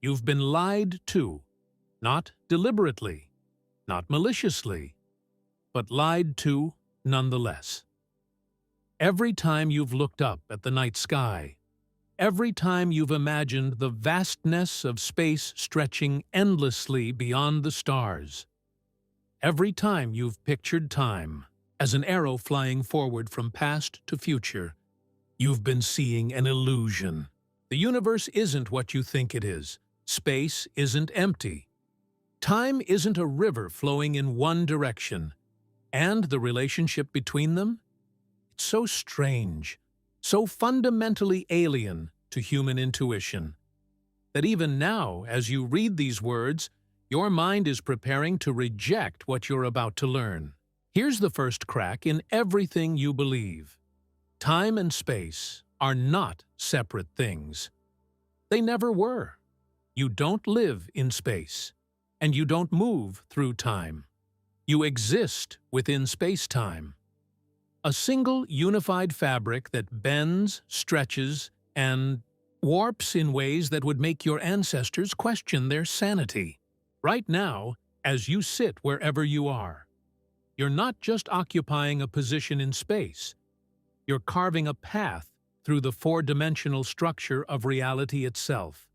You've been lied to, not deliberately, not maliciously, but lied to nonetheless. Every time you've looked up at the night sky, every time you've imagined the vastness of space stretching endlessly beyond the stars, every time you've pictured time as an arrow flying forward from past to future, you've been seeing an illusion. The universe isn't what you think it is. Space isn't empty. Time isn't a river flowing in one direction. And the relationship between them? It's so strange, so fundamentally alien to human intuition, that even now, as you read these words, your mind is preparing to reject what you're about to learn. Here's the first crack in everything you believe. Time and space are not separate things. They never were. You don't live in space, and you don't move through time. You exist within space-time. A single unified fabric that bends, stretches, and warps in ways that would make your ancestors question their sanity. Right now, as you sit wherever you are, you're not just occupying a position in space. You're carving a path through the four-dimensional structure of reality itself,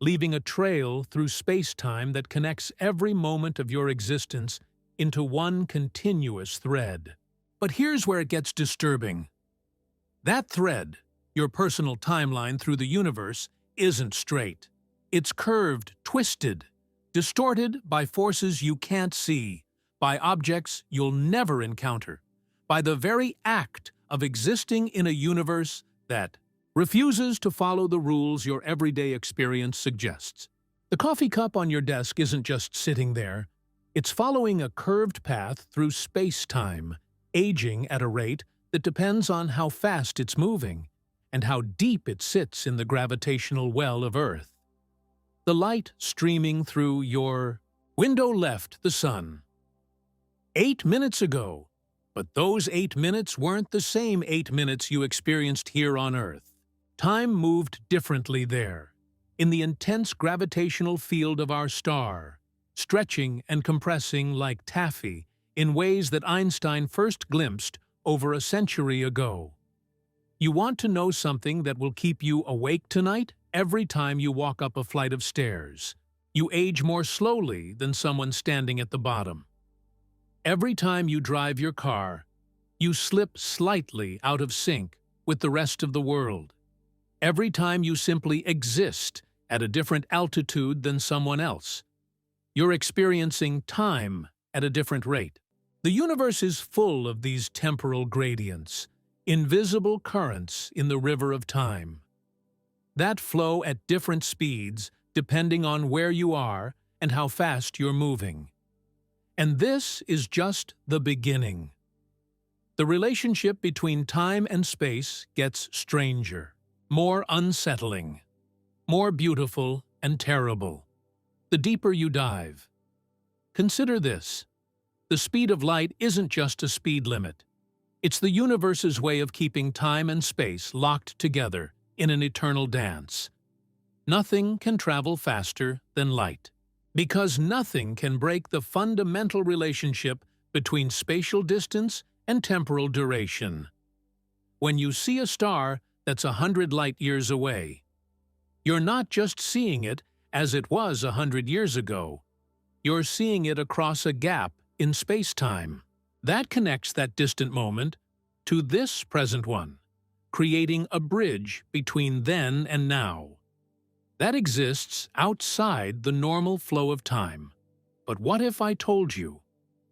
leaving a trail through space-time that connects every moment of your existence into one continuous thread. But here's where it gets disturbing. That thread, your personal timeline through the universe, isn't straight. It's curved, twisted, distorted by forces you can't see, by objects you'll never encounter, by the very act of existing in a universe that refuses to follow the rules your everyday experience suggests. The coffee cup on your desk isn't just sitting there. It's following a curved path through space-time, aging at a rate that depends on how fast it's moving and how deep it sits in the gravitational well of Earth. The light streaming through your window left the sun 8 minutes ago, but those 8 minutes weren't the same 8 minutes you experienced here on Earth. Time moved differently there, in the intense gravitational field of our star, stretching and compressing like taffy in ways that Einstein first glimpsed over a century ago. You want to know something that will keep you awake tonight? Every time you walk up a flight of stairs, you age more slowly than someone standing at the bottom. Every time you drive your car, you slip slightly out of sync with the rest of the world. Every time you simply exist at a different altitude than someone else, you're experiencing time at a different rate. The universe is full of these temporal gradients, invisible currents in the river of time, that flow at different speeds depending on where you are and how fast you're moving. And this is just the beginning. The relationship between time and space gets stranger, more unsettling, more beautiful and terrible, the deeper you dive. Consider this. The speed of light isn't just a speed limit. It's the universe's way of keeping time and space locked together in an eternal dance. Nothing can travel faster than light, because nothing can break the fundamental relationship between spatial distance and temporal duration. When you see a star that's 100 light-years away, you're not just seeing it as it was 100 years ago. You're seeing it across a gap in space-time. That connects that distant moment to this present one, creating a bridge between then and now. That exists outside the normal flow of time. But what if I told you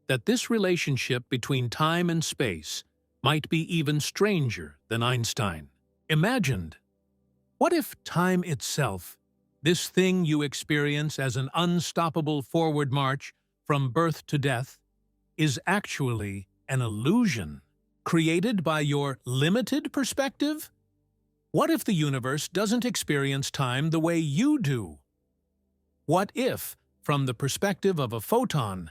that this relationship between time and space might be even stranger than Einstein imagined? What if time itself, this thing you experience as an unstoppable forward march from birth to death, is actually an illusion created by your limited perspective? What if the universe doesn't experience time the way you do? What if, from the perspective of a photon,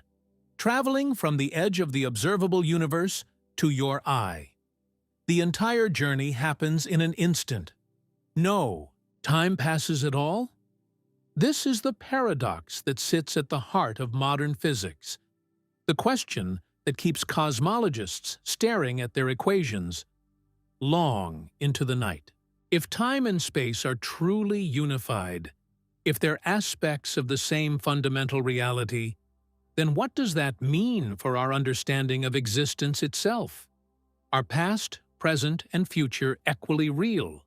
traveling from the edge of the observable universe to your eye, the entire journey happens in an instant? No, time passes at all? This is the paradox that sits at the heart of modern physics, the question that keeps cosmologists staring at their equations long into the night. If time and space are truly unified, if they're aspects of the same fundamental reality, then what does that mean for our understanding of existence itself? Are past, present, and future equally real,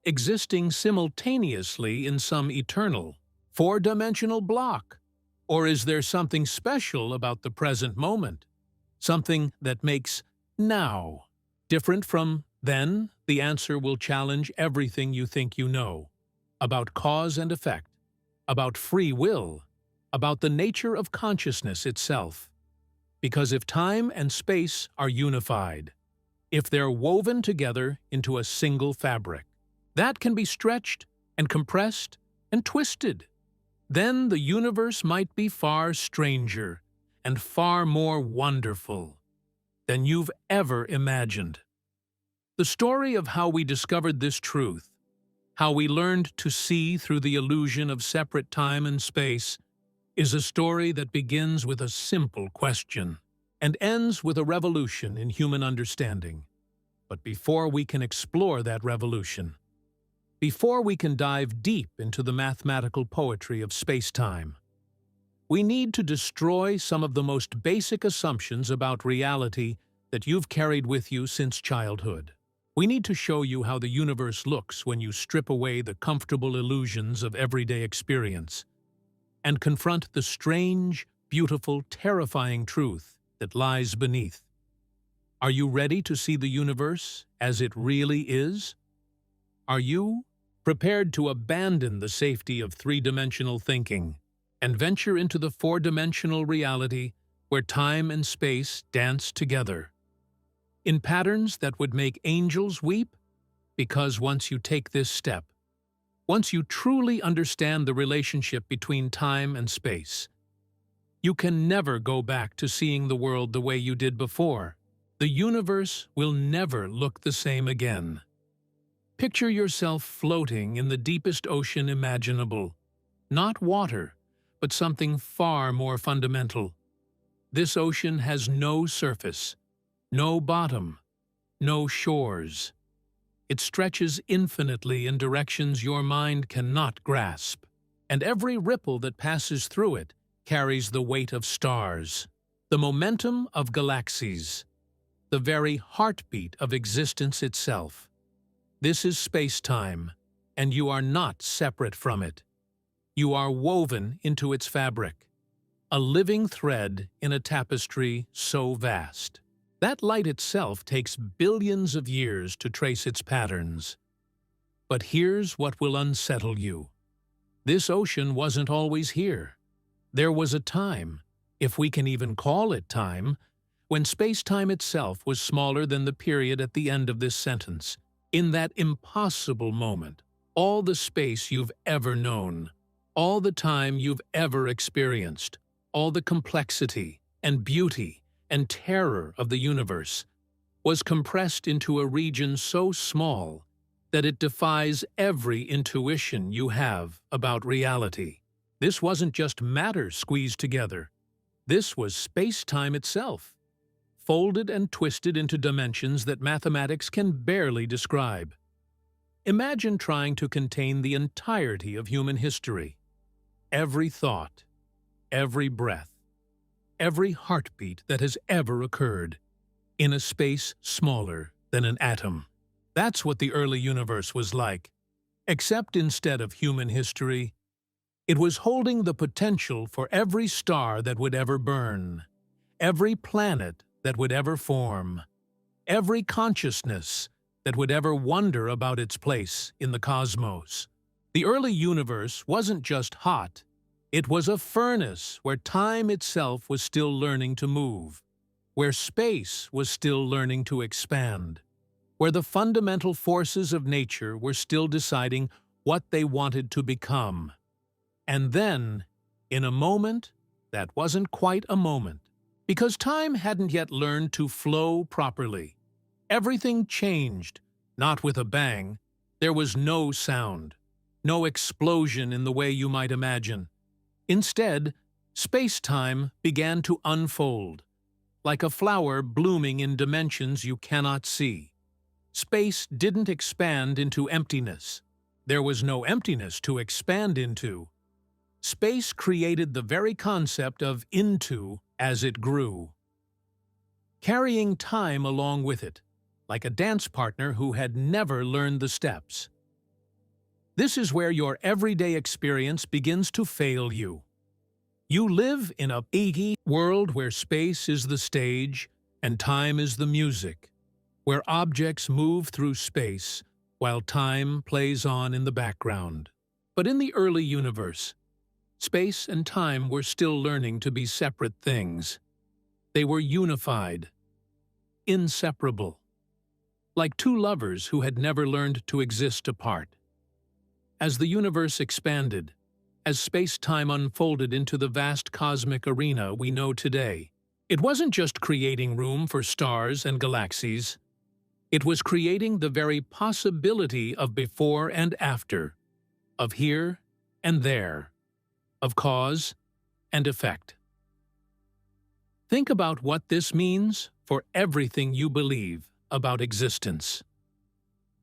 existing simultaneously in some eternal, four-dimensional block? Or is there something special about the present moment, something that makes now different from then? The answer will challenge everything you think you know about cause and effect, about free will, about the nature of consciousness itself. Because if time and space are unified, if they're woven together into a single fabric, that can be stretched and compressed and twisted, then the universe might be far stranger and far more wonderful than you've ever imagined. The story of how we discovered this truth, how we learned to see through the illusion of separate time and space, is a story that begins with a simple question and ends with a revolution in human understanding. But before we can explore that revolution, before we can dive deep into the mathematical poetry of space-time, we need to destroy some of the most basic assumptions about reality that you've carried with you since childhood. We need to show you how the universe looks when you strip away the comfortable illusions of everyday experience and confront the strange, beautiful, terrifying truth that lies beneath. Are you ready to see the universe as it really is? Are you prepared to abandon the safety of three-dimensional thinking and venture into the four-dimensional reality where time and space dance together in patterns that would make angels weep? Because once you take this step, once you truly understand the relationship between time and space, you can never go back to seeing the world the way you did before. The universe will never look the same again. Picture yourself floating in the deepest ocean imaginable. Not water, but something far more fundamental. This ocean has no surface, no bottom, no shores. It stretches infinitely in directions your mind cannot grasp, and every ripple that passes through it carries the weight of stars, the momentum of galaxies, the very heartbeat of existence itself. This is space-time, and you are not separate from it. You are woven into its fabric, a living thread in a tapestry so vast. That light itself takes billions of years to trace its patterns. But here's what will unsettle you. This ocean wasn't always here. There was a time, if we can even call it time, when space-time itself was smaller than the period at the end of this sentence. In that impossible moment, all the space you've ever known, all the time you've ever experienced, all the complexity and beauty and terror of the universe was compressed into a region so small that it defies every intuition you have about reality. This wasn't just matter squeezed together. This was space-time itself, folded and twisted into dimensions that mathematics can barely describe. Imagine trying to contain the entirety of human history. Every thought, every breath, every heartbeat that has ever occurred, in a space smaller than an atom. That's what the early universe was like, except instead of human history, it was holding the potential for every star that would ever burn, every planet that would ever form, every consciousness that would ever wonder about its place in the cosmos. The early universe wasn't just hot, it was a furnace where time itself was still learning to move, where space was still learning to expand, where the fundamental forces of nature were still deciding what they wanted to become. And then, in a moment that wasn't quite a moment, because time hadn't yet learned to flow properly, everything changed, not with a bang. There was no sound, no explosion in the way you might imagine. Instead, space-time began to unfold, like a flower blooming in dimensions you cannot see. Space didn't expand into emptiness. There was no emptiness to expand into. Space created the very concept of into as it grew, carrying time along with it, like a dance partner who had never learned the steps. This is where your everyday experience begins to fail you. You live in a eggy world where space is the stage and time is the music, where objects move through space while time plays on in the background. But in the early universe, space and time were still learning to be separate things. They were unified, inseparable, like two lovers who had never learned to exist apart. As the universe expanded, as space-time unfolded into the vast cosmic arena we know today, it wasn't just creating room for stars and galaxies. It was creating the very possibility of before and after, of here and there, of cause and effect. Think about what this means for everything you believe about existence.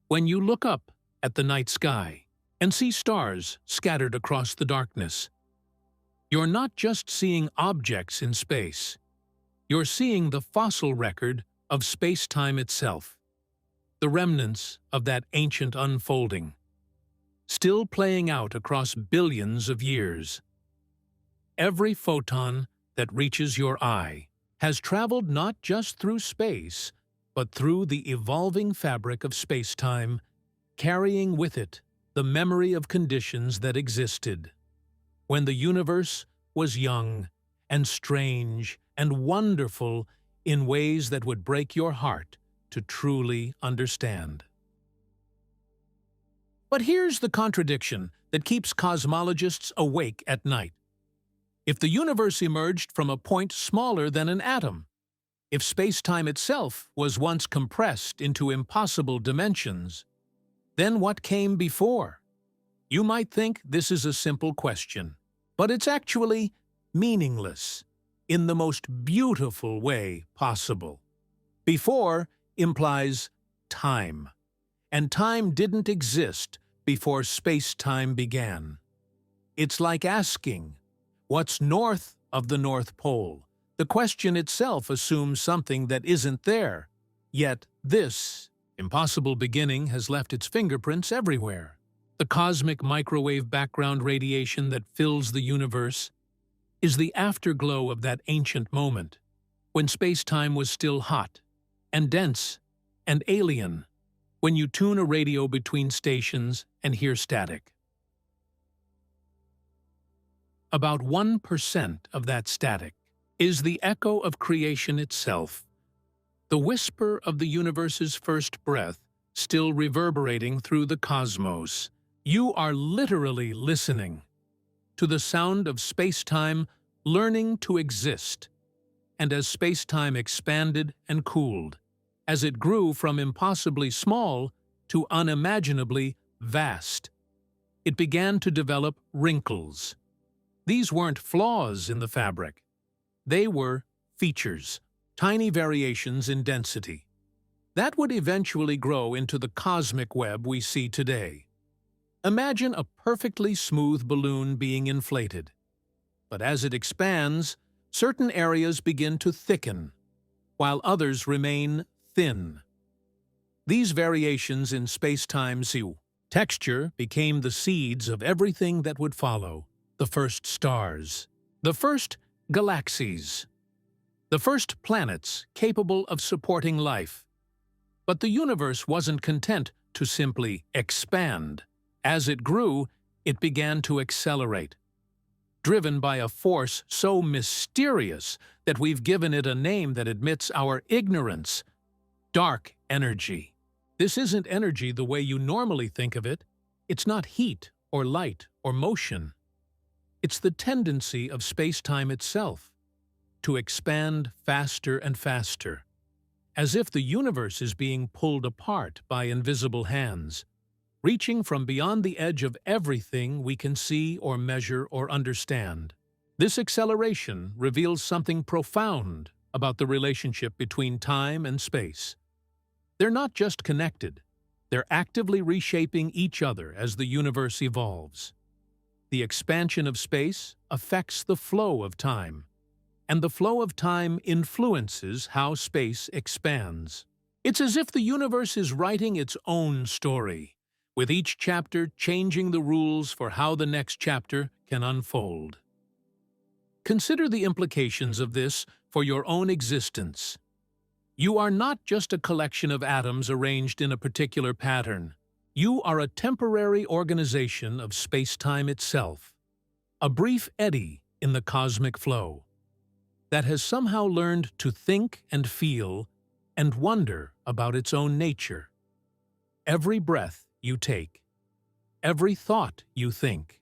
When you look up at the night sky and see stars scattered across the darkness, you're not just seeing objects in space. You're seeing the fossil record of space-time itself, the remnants of that ancient unfolding, still playing out across billions of years. Every photon that reaches your eye has traveled not just through space, but through the evolving fabric of space-time, carrying with it the memory of conditions that existed when the universe was young and strange and wonderful in ways that would break your heart to truly understand. But here's the contradiction that keeps cosmologists awake at night. If the universe emerged from a point smaller than an atom, if space-time itself was once compressed into impossible dimensions, then what came before? You might think this is a simple question, but it's actually meaningless in the most beautiful way possible. Before implies time, and time didn't exist before space-time began. It's like asking, what's north of the North Pole? The question itself assumes something that isn't there, yet this impossible beginning has left its fingerprints everywhere. The cosmic microwave background radiation that fills the universe is the afterglow of that ancient moment, when space-time was still hot and dense and alien, when you tune a radio between stations and hear static. About 1% of that static is the echo of creation itself, the whisper of the universe's first breath still reverberating through the cosmos. You are literally listening to the sound of space-time learning to exist. And as space-time expanded and cooled, as it grew from impossibly small to unimaginably vast, it began to develop wrinkles. These weren't flaws in the fabric. They were features, tiny variations in density. That would eventually grow into the cosmic web we see today. Imagine a perfectly smooth balloon being inflated. But as it expands, certain areas begin to thicken, while others remain thin. These variations in space-time's texture became the seeds of everything that would follow: the first stars, the first galaxies, the first planets capable of supporting life. But the universe wasn't content to simply expand. As it grew, it began to accelerate, driven by a force so mysterious that we've given it a name that admits our ignorance: dark energy. This isn't energy the way you normally think of it. It's not heat or light or motion. It's the tendency of space-time itself to expand faster and faster, as if the universe is being pulled apart by invisible hands. reaching from beyond the edge of everything we can see or measure or understand. This acceleration reveals something profound about the relationship between time and space. They're not just connected, they're actively reshaping each other as the universe evolves. The expansion of space affects the flow of time, and the flow of time influences how space expands. It's as if the universe is writing its own story, with each chapter changing the rules for how the next chapter can unfold. Consider the implications of this for your own existence. You are not just a collection of atoms arranged in a particular pattern. You are a temporary organization of space-time itself, a brief eddy in the cosmic flow that has somehow learned to think and feel and wonder about its own nature. Every breath you take, every thought you think,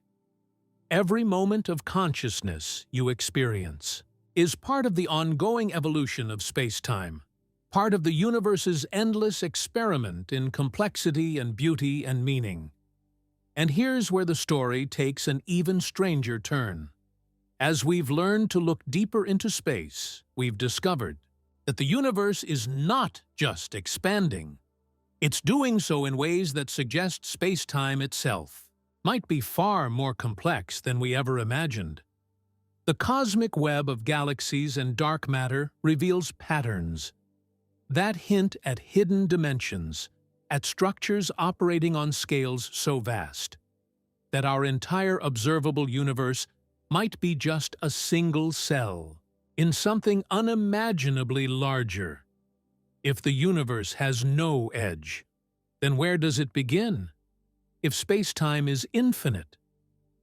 every moment of consciousness you experience is part of the ongoing evolution of space-time, part of the universe's endless experiment in complexity and beauty and meaning. And here's where the story takes an even stranger turn. As we've learned to look deeper into space, we've discovered that the universe is not just expanding. It's doing so in ways that suggest space-time itself might be far more complex than we ever imagined. The cosmic web of galaxies and dark matter reveals patterns that hint at hidden dimensions, at structures operating on scales so vast that our entire observable universe might be just a single cell in something unimaginably larger. If the universe has no edge, then where does it begin? If space-time is infinite,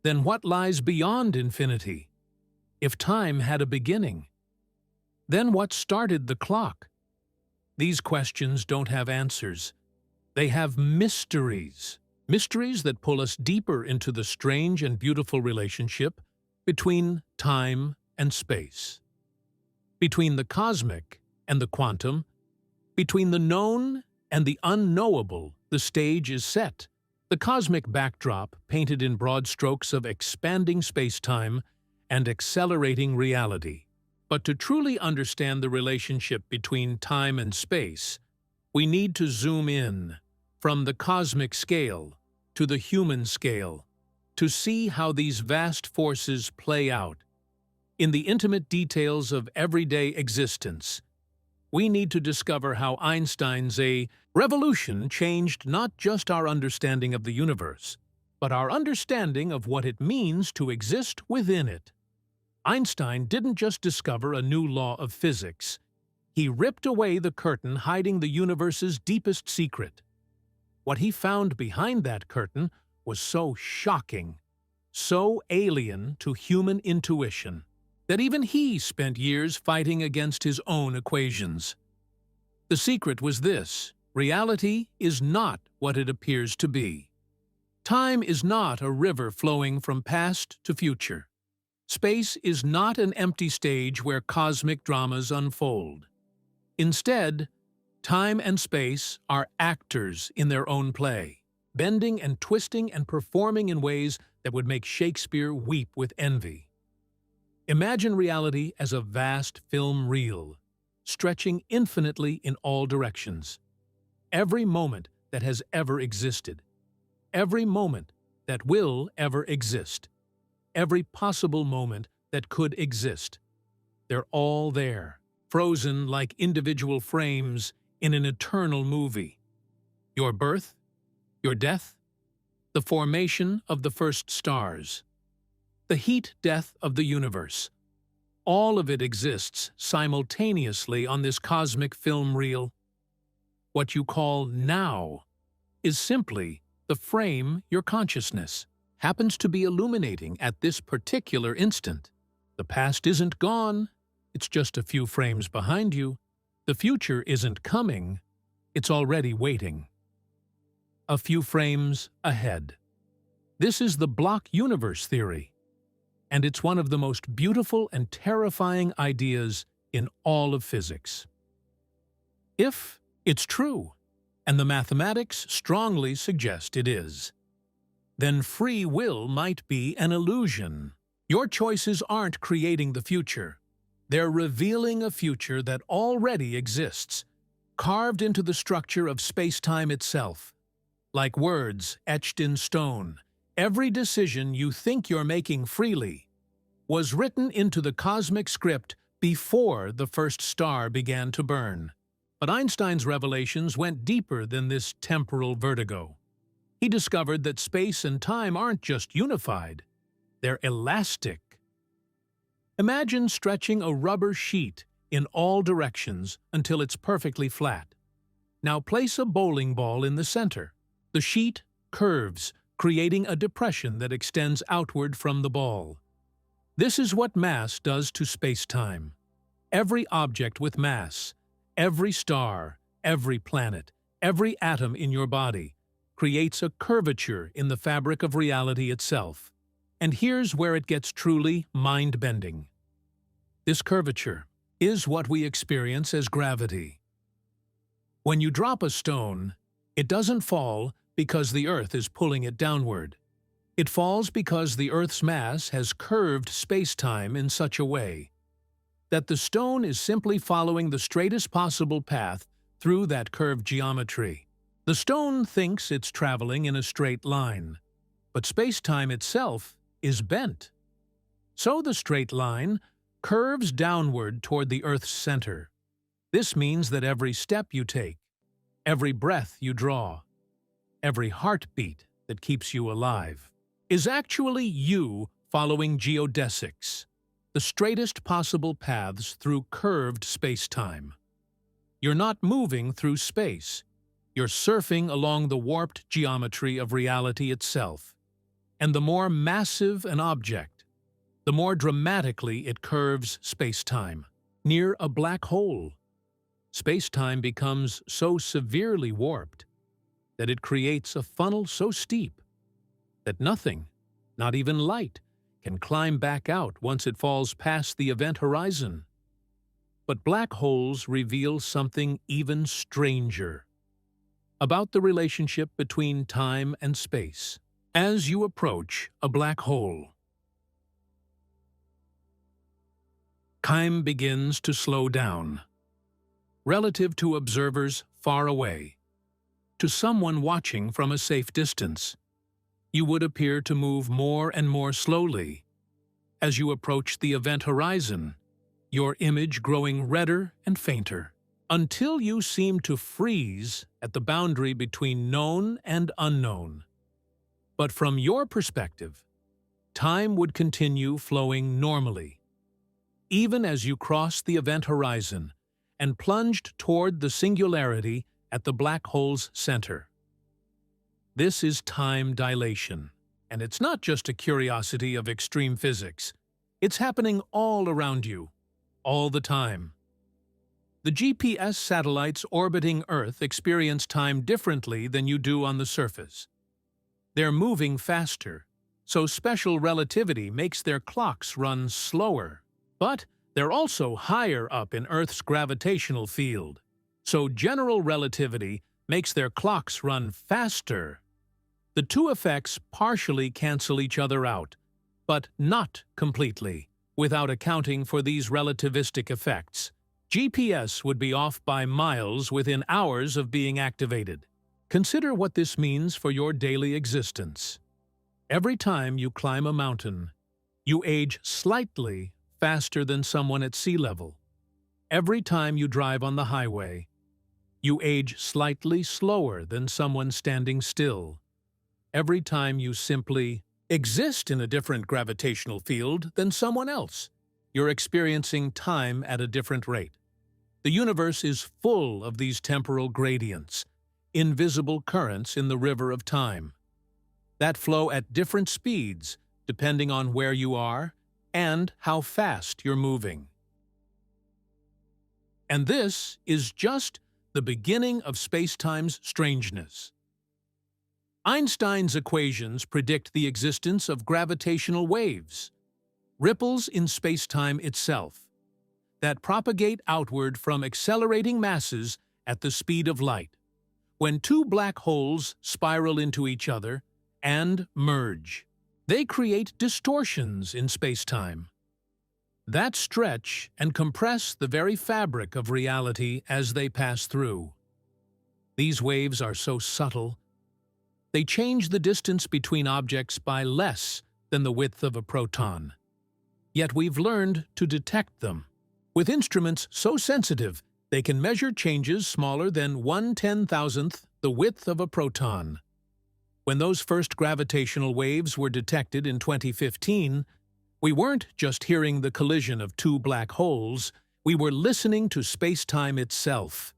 then what lies beyond infinity? If time had a beginning, then what started the clock? These questions don't have answers. They have mysteries. Mysteries that pull us deeper into the strange and beautiful relationship between time and space, between the cosmic and the quantum, between the known and the unknowable. The stage is set, the cosmic backdrop painted in broad strokes of expanding space-time and accelerating reality. But to truly understand the relationship between time and space, we need to zoom in from the cosmic scale to the human scale to see how these vast forces play out. In the intimate details of everyday existence, we need to discover how Einstein's revolution changed not just our understanding of the universe, but our understanding of what it means to exist within it. Einstein didn't just discover a new law of physics. He ripped away the curtain hiding the universe's deepest secret. What he found behind that curtain was so shocking, so alien to human intuition, that even he spent years fighting against his own equations. The secret was this: reality is not what it appears to be. Time is not a river flowing from past to future. Space is not an empty stage where cosmic dramas unfold. Instead, time and space are actors in their own play, bending and twisting and performing in ways that would make Shakespeare weep with envy. Imagine reality as a vast film reel, stretching infinitely in all directions. Every moment that has ever existed, every moment that will ever exist, every possible moment that could exist, they're all there, frozen like individual frames in an eternal movie. Your birth, your death, the formation of the first stars, the heat-death of the universe. All of it exists simultaneously on this cosmic film reel. What you call now is simply the frame your consciousness happens to be illuminating at this particular instant. The past isn't gone, it's just a few frames behind you. The future isn't coming, it's already waiting. A few frames ahead. This is the block universe theory, and it's one of the most beautiful and terrifying ideas in all of physics. If it's true, and the mathematics strongly suggest it is. Then free will might be an illusion. Your choices aren't creating the future. They're revealing a future that already exists, carved into the structure of space-time itself. Like words etched in stone, every decision you think you're making freely was written into the cosmic script before the first star began to burn. But Einstein's revelations went deeper than this temporal vertigo. He discovered that space and time aren't just unified, they're elastic. Imagine stretching a rubber sheet in all directions until it's perfectly flat. Now place a bowling ball in the center. The sheet curves, creating a depression that extends outward from the ball. This is what mass does to space-time. Every object with mass, every star, every planet, every atom in your body, creates a curvature in the fabric of reality itself. And here's where it gets truly mind-bending. This curvature is what we experience as gravity. When you drop a stone, it doesn't fall because the Earth is pulling it downward. It falls because the Earth's mass has curved space-time in such a way that the stone is simply following the straightest possible path through that curved geometry. The stone thinks it's traveling in a straight line, but space-time itself is bent. So the straight line curves downward toward the Earth's center. This means that every step you take, every breath you draw, every heartbeat that keeps you alive, is actually you following geodesics, the straightest possible paths through curved space-time. You're not moving through space. You're surfing along the warped geometry of reality itself. And the more massive an object, the more dramatically it curves space-time. Near a black hole, space-time becomes so severely warped that it creates a funnel so steep that nothing, not even light, can climb back out once it falls past the event horizon. But black holes reveal something even stranger about the relationship between time and space. As you approach a black hole, time begins to slow down. Relative to observers far away, to someone watching from a safe distance, you would appear to move more and more slowly. As you approach the event horizon, your image growing redder and fainter, until you seem to freeze at the boundary between known and unknown. But from your perspective, time would continue flowing normally, even as you crossed the event horizon and plunged toward the singularity at the black hole's center. This is time dilation, and it's not just a curiosity of extreme physics. It's happening all around you, all the time. The GPS satellites orbiting Earth experience time differently than you do on the surface. They're moving faster, so special relativity makes their clocks run slower. But they're also higher up in Earth's gravitational field, so general relativity makes their clocks run faster. The two effects partially cancel each other out, but not completely. Without accounting for these relativistic effects, GPS would be off by miles within hours of being activated. Consider what this means for your daily existence. Every time you climb a mountain, you age slightly faster than someone at sea level. Every time you drive on the highway, you age slightly slower than someone standing still. Every time you simply exist in a different gravitational field than someone else, you're experiencing time at a different rate. The universe is full of these temporal gradients, invisible currents in the river of time, that flow at different speeds depending on where you are and how fast you're moving. And this is just the beginning of spacetime's strangeness. Einstein's equations predict the existence of gravitational waves, ripples in spacetime itself, that propagate outward from accelerating masses at the speed of light. when two black holes spiral into each other and merge. They create distortions in spacetime that stretch and compress the very fabric of reality as they pass through. These waves are so subtle, they change the distance between objects by less than the width of a proton. Yet we've learned to detect them. With instruments so sensitive, they can measure changes smaller than 1/10,000th the width of a proton. When those first gravitational waves were detected in 2015, we weren't just hearing the collision of two black holes, we were listening to space-time itself,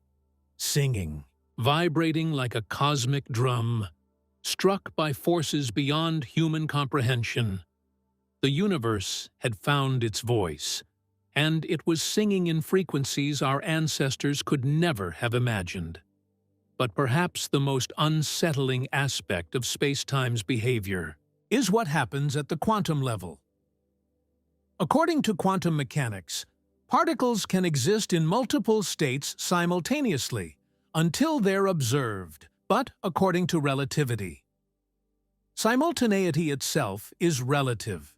singing, vibrating like a cosmic drum, struck by forces beyond human comprehension. The universe had found its voice, and it was singing in frequencies our ancestors could never have imagined. But perhaps the most unsettling aspect of spacetime's behavior is what happens at the quantum level. According to quantum mechanics, particles can exist in multiple states simultaneously until they're observed, but according to relativity. Simultaneity itself is relative.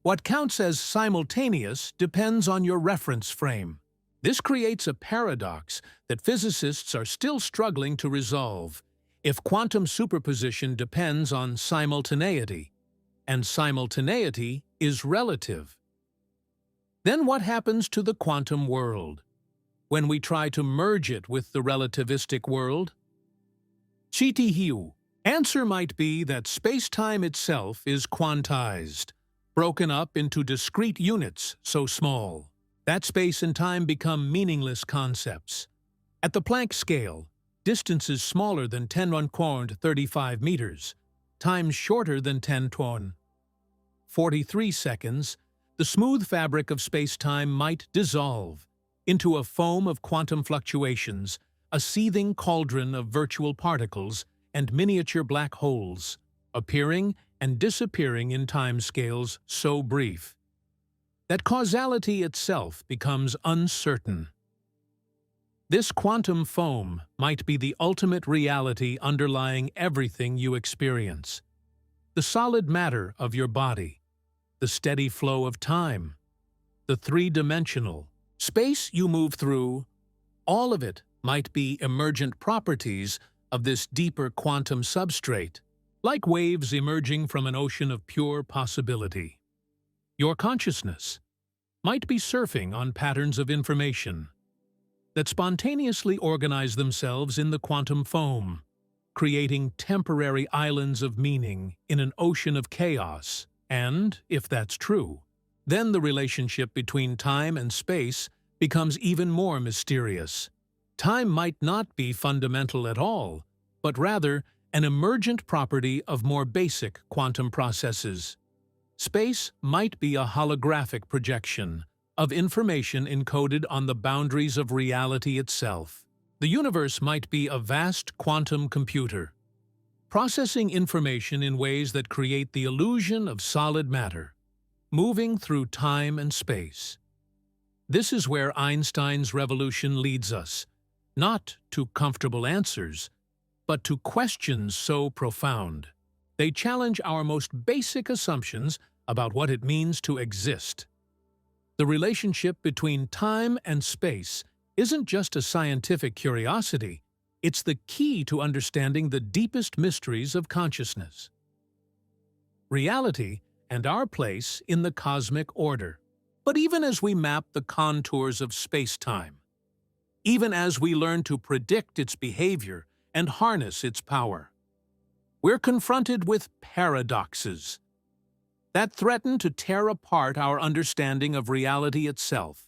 What counts as simultaneous depends on your reference frame. This creates a paradox that physicists are still struggling to resolve. If quantum superposition depends on simultaneity, and simultaneity is relative, then what happens to the quantum world when we try to merge it with the relativistic world? Chitihiu. Answer might be that space-time itself is quantized, broken up into discrete units so small that space and time become meaningless concepts. At the Planck scale, distances smaller than 10⁻⁵ meters, times shorter than 10⁻⁴ seconds, the smooth fabric of space-time might dissolve into a foam of quantum fluctuations, a seething cauldron of virtual particles and miniature black holes, appearing and disappearing in timescales so brief that causality itself becomes uncertain. This quantum foam might be the ultimate reality underlying everything you experience. The solid matter of your body, the steady flow of time, the three-dimensional space you move through, all of it might be emergent properties of this deeper quantum substrate, like waves emerging from an ocean of pure possibility. Your consciousness might be surfing on patterns of information that spontaneously organize themselves in the quantum foam, creating temporary islands of meaning in an ocean of chaos. And, if that's true, then the relationship between time and space becomes even more mysterious. Time might not be fundamental at all, but rather an emergent property of more basic quantum processes. Space might be a holographic projection of information encoded on the boundaries of reality itself. The universe might be a vast quantum computer, processing information in ways that create the illusion of solid matter, moving through time and space. This is where Einstein's revolution leads us, not to comfortable answers, but to questions so profound. They challenge our most basic assumptions about what it means to exist. The relationship between time and space isn't just a scientific curiosity, it's the key to understanding the deepest mysteries of consciousness, reality, and our place in the cosmic order. But even as we map the contours of space-time, even as we learn to predict its behavior and harness its power, we're confronted with paradoxes that threaten to tear apart our understanding of reality itself.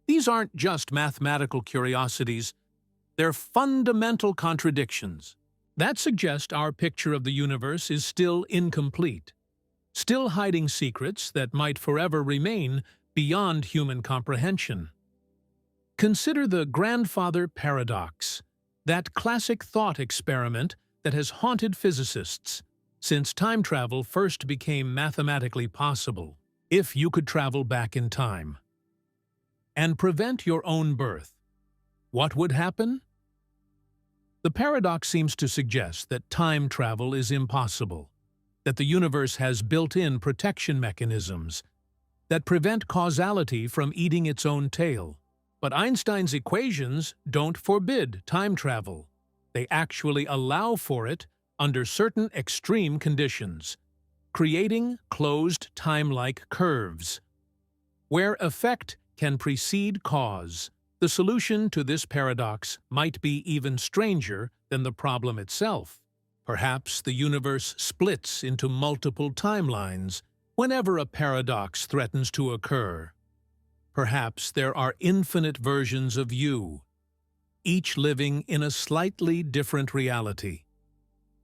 These aren't just mathematical curiosities, they're fundamental contradictions that suggest our picture of the universe is still incomplete, still hiding secrets that might forever remain beyond human comprehension. Consider the grandfather paradox, that classic thought experiment that has haunted physicists since time travel first became mathematically possible. If you could travel back in time and prevent your own birth, what would happen? The The paradox seems to suggest that time travel is impossible, that the universe has built-in protection mechanisms that prevent causality from eating its own tail. But Einstein's equations don't forbid time travel. They actually allow for it under certain extreme conditions, creating closed time-like curves. Where effect can precede cause, the solution to this paradox might be even stranger than the problem itself. Perhaps the universe splits into multiple timelines whenever a paradox threatens to occur. Perhaps there are infinite versions of you, each living in a slightly different reality,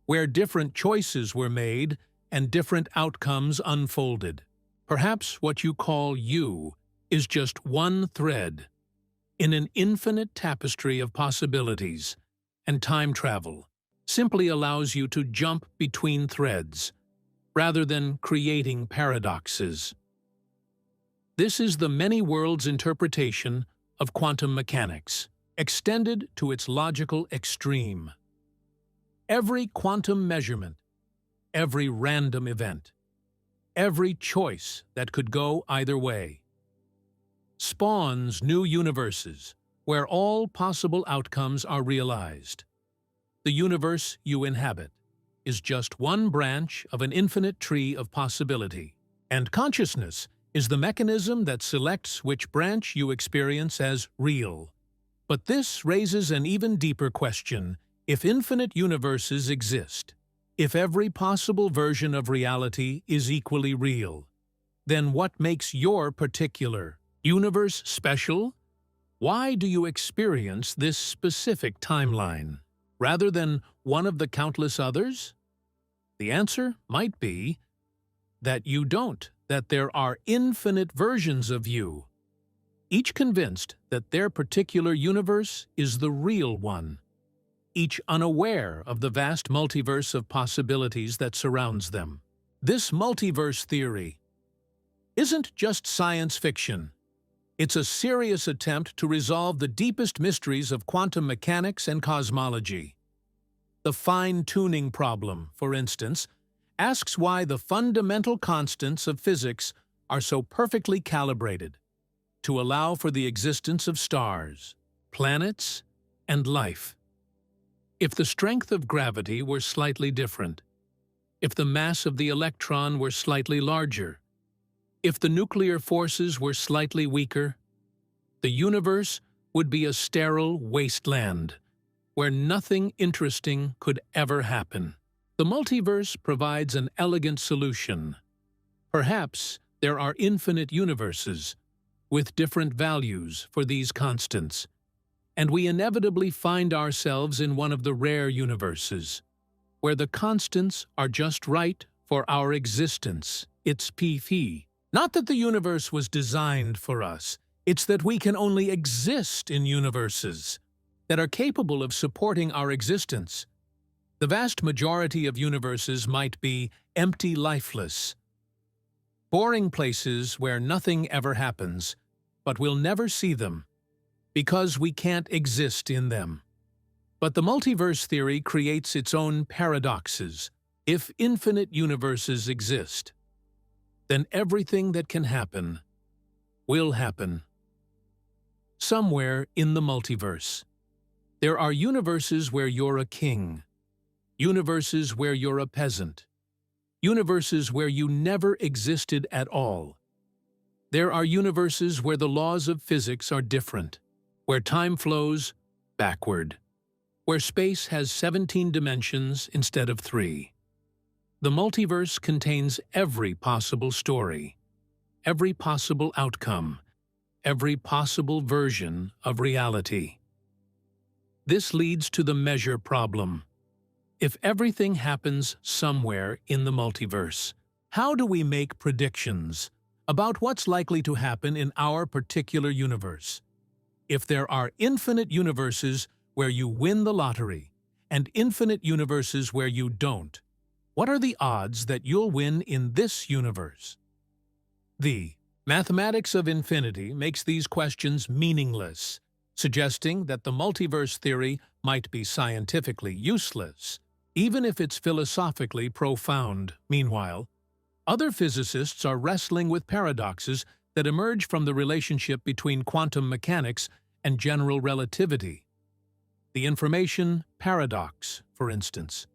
where different choices were made and different outcomes unfolded. Perhaps what you call you is just one thread in an infinite tapestry of possibilities, and time travel simply allows you to jump between threads, rather than creating paradoxes. This is the many worlds interpretation of quantum mechanics, extended to its logical extreme. Every quantum measurement, every random event, every choice that could go either way, spawns new universes where all possible outcomes are realized. The universe you inhabit is just one branch of an infinite tree of possibility, and consciousness is the mechanism that selects which branch you experience as real. But this raises an even deeper question. If infinite universes exist, if every possible version of reality is equally real, then what makes your particular universe special? Why do you experience this specific timeline, rather than one of the countless others? The answer might be that you don't, that there are infinite versions of you, each convinced that their particular universe is the real one, each unaware of the vast multiverse of possibilities that surrounds them. This multiverse theory isn't just science fiction. It's a serious attempt to resolve the deepest mysteries of quantum mechanics and cosmology. The fine-tuning problem, for instance, asks why the fundamental constants of physics are so perfectly calibrated to allow for the existence of stars, planets, and life. If the strength of gravity were slightly different, if the mass of the electron were slightly larger, if the nuclear forces were slightly weaker, the universe would be a sterile wasteland where nothing interesting could ever happen. The multiverse provides an elegant solution. Perhaps there are infinite universes with different values for these constants, and we inevitably find ourselves in one of the rare universes, where the constants are just right for our existence. It's PP. Not that the universe was designed for us, it's that we can only exist in universes that are capable of supporting our existence. The vast majority of universes might be empty, lifeless, boring places where nothing ever happens, but we'll never see them, because we can't exist in them. But the multiverse theory creates its own paradoxes. If infinite universes exist, then everything that can happen will happen. Somewhere in the multiverse, there are universes where you're a king, universes where you're a peasant, universes where you never existed at all. There are universes where the laws of physics are different, where time flows backward, where space has 17 dimensions instead of 3. The multiverse contains every possible story, every possible outcome, every possible version of reality. This leads to the measure problem. If everything happens somewhere in the multiverse, how do we make predictions about what's likely to happen in our particular universe? If there are infinite universes where you win the lottery and infinite universes where you don't, what are the odds that you'll win in this universe? The mathematics of infinity makes these questions meaningless suggesting that the multiverse theory might be scientifically useless, even if it's philosophically profound. Meanwhile, other physicists are wrestling with paradoxes that emerge from the relationship between quantum mechanics and general relativity. The information paradox, for instance,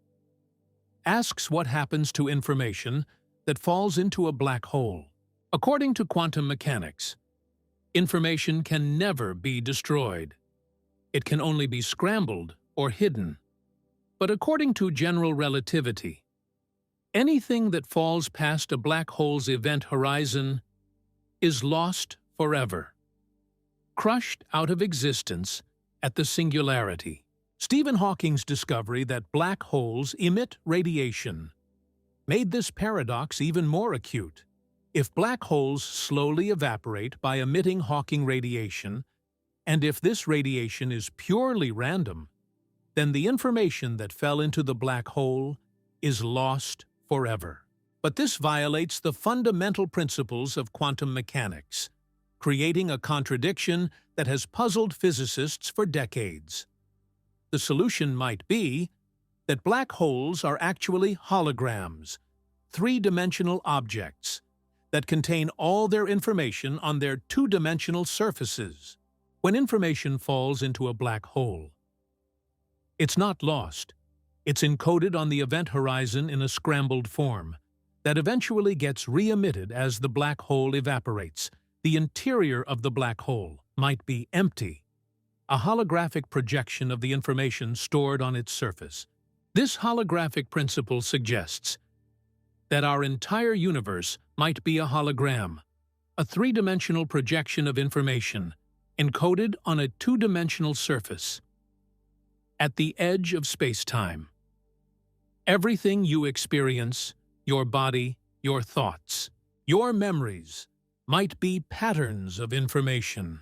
asks what happens to information that falls into a black hole. According to quantum mechanics, information can never be destroyed. It can only be scrambled or hidden. But according to general relativity, anything that falls past a black hole's event horizon is lost forever, crushed out of existence at the singularity. Stephen Hawking's discovery that black holes emit radiation made this paradox even more acute. If black holes slowly evaporate by emitting Hawking radiation, and if this radiation is purely random, then the information that fell into the black hole is lost forever. But this violates the fundamental principles of quantum mechanics, creating a contradiction that has puzzled physicists for decades. The solution might be that black holes are actually holograms, three-dimensional objects that contain all their information on their two-dimensional surfaces. When information falls into a black hole, it's not lost. It's encoded on the event horizon in a scrambled form that eventually gets re-emitted as the black hole evaporates. The interior of the black hole might be empty, a holographic projection of the information stored on its surface. This holographic principle suggests that our entire universe might be a hologram, a three-dimensional projection of information encoded on a two-dimensional surface. At the edge of space-time, everything you experience, your body, your thoughts, your memories, might be patterns of information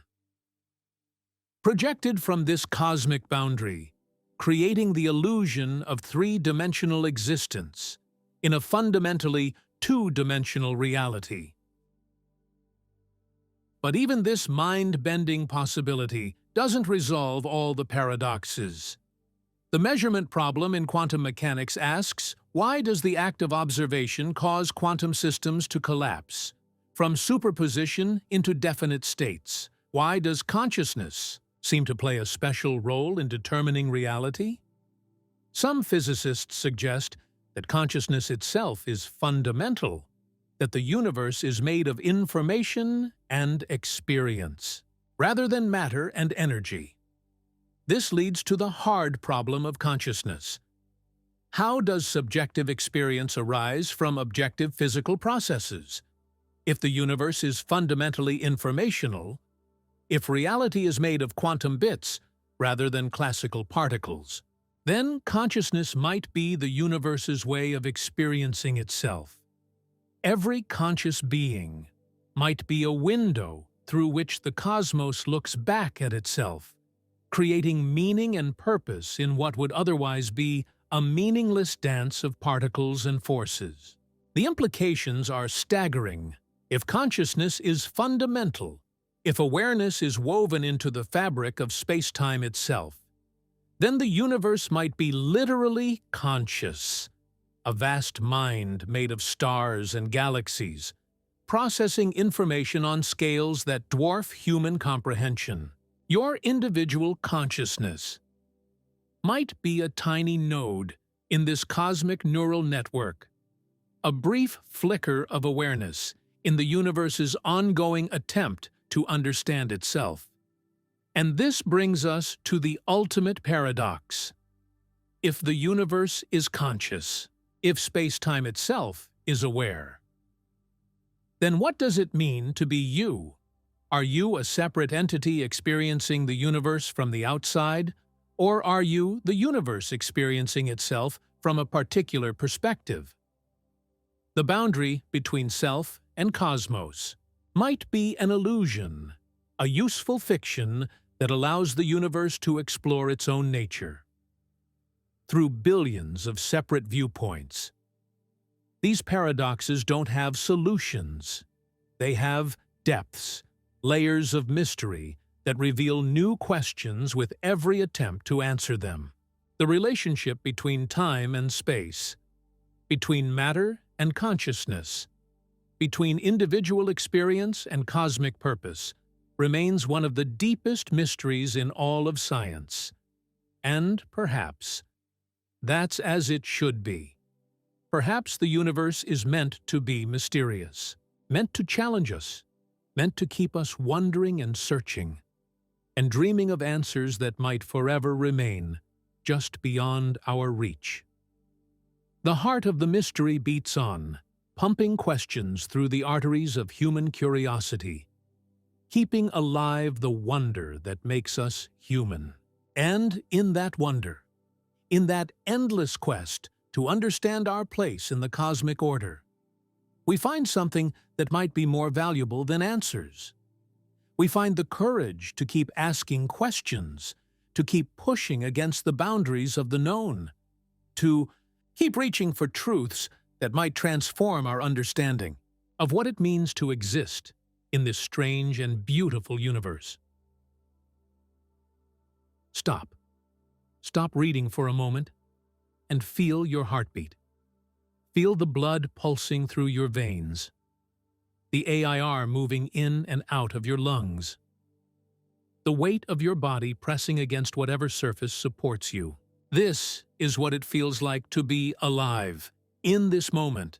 projected from this cosmic boundary, creating the illusion of three-dimensional existence in a fundamentally two-dimensional reality. But even this mind-bending possibility doesn't resolve all the paradoxes. The measurement problem in quantum mechanics asks, why does the act of observation cause quantum systems to collapse from superposition into definite states? Why does consciousness seem to play a special role in determining reality? Some physicists suggest that consciousness itself is fundamental, that the universe is made of information and experience, rather than matter and energy. This leads to the hard problem of consciousness. How does subjective experience arise from objective physical processes? If the universe is fundamentally informational, if reality is made of quantum bits rather than classical particles, then consciousness might be the universe's way of experiencing itself. Every conscious being might be a window through which the cosmos looks back at itself, creating meaning and purpose in what would otherwise be a meaningless dance of particles and forces. The implications are staggering. If consciousness is fundamental, if awareness is woven into the fabric of space-time itself, then the universe might be literally conscious, a vast mind made of stars and galaxies, processing information on scales that dwarf human comprehension. Your individual consciousness might be a tiny node in this cosmic neural network, a brief flicker of awareness in the universe's ongoing attempt to understand itself. And this brings us to the ultimate paradox. If the universe is conscious, if space-time itself is aware, then what does it mean to be you? Are you a separate entity experiencing the universe from the outside, or are you the universe experiencing itself from a particular perspective? The boundary between self and cosmos might be an illusion, a useful fiction that allows the universe to explore its own nature through billions of separate viewpoints. These paradoxes don't have solutions. They have depths, layers of mystery that reveal new questions with every attempt to answer them. The relationship between time and space, between matter and consciousness, between individual experience and cosmic purpose, remains one of the deepest mysteries in all of science. And perhaps that's as it should be. Perhaps the universe is meant to be mysterious, meant to challenge us, meant to keep us wondering and searching, and dreaming of answers that might forever remain just beyond our reach. The heart of the mystery beats on, pumping questions through the arteries of human curiosity, keeping alive the wonder that makes us human. And in that wonder, in that endless quest to understand our place in the cosmic order, we find something that might be more valuable than answers. We find the courage to keep asking questions, to keep pushing against the boundaries of the known, to keep reaching for truths that might transform our understanding of what it means to exist in this strange and beautiful universe. Stop. Stop reading for a moment and feel your heartbeat. Feel the blood pulsing through your veins, the AIR moving in and out of your lungs, the weight of your body pressing against whatever surface supports you. This is what it feels like to be alive, in this moment,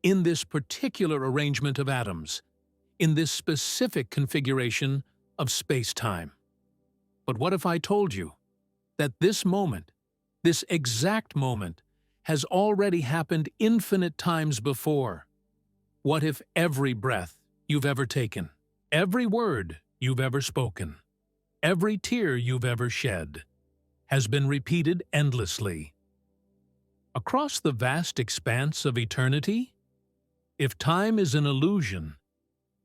in this particular arrangement of atoms, in this specific configuration of space-time. But what if I told you that this moment, this exact moment, has already happened infinite times before? What if every breath you've ever taken, every word you've ever spoken, every tear you've ever shed, has been repeated endlessly across the vast expanse of eternity? If time is an illusion,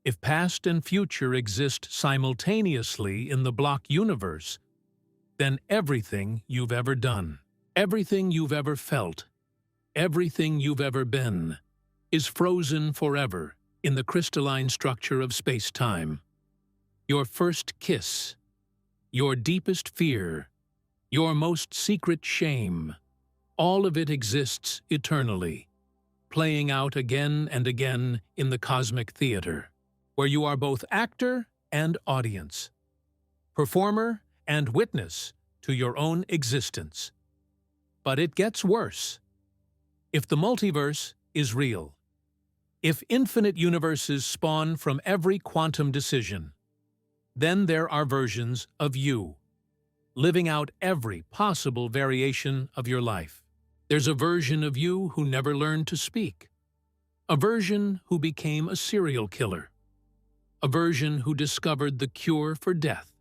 if past and future exist simultaneously in the block universe, then everything you've ever done, everything you've ever felt, everything you've ever been, is frozen forever in the crystalline structure of space-time. Your first kiss, your deepest fear, your most secret shame, all of it exists eternally, playing out again and again in the cosmic theater, where you are both actor and audience, performer and witness to your own existence. But it gets worse. If the multiverse is real, if infinite universes spawn from every quantum decision, then there are versions of you, living out every possible variation of your life. There's a version of you who never learned to speak, a version who became a serial killer, a version who discovered the cure for death,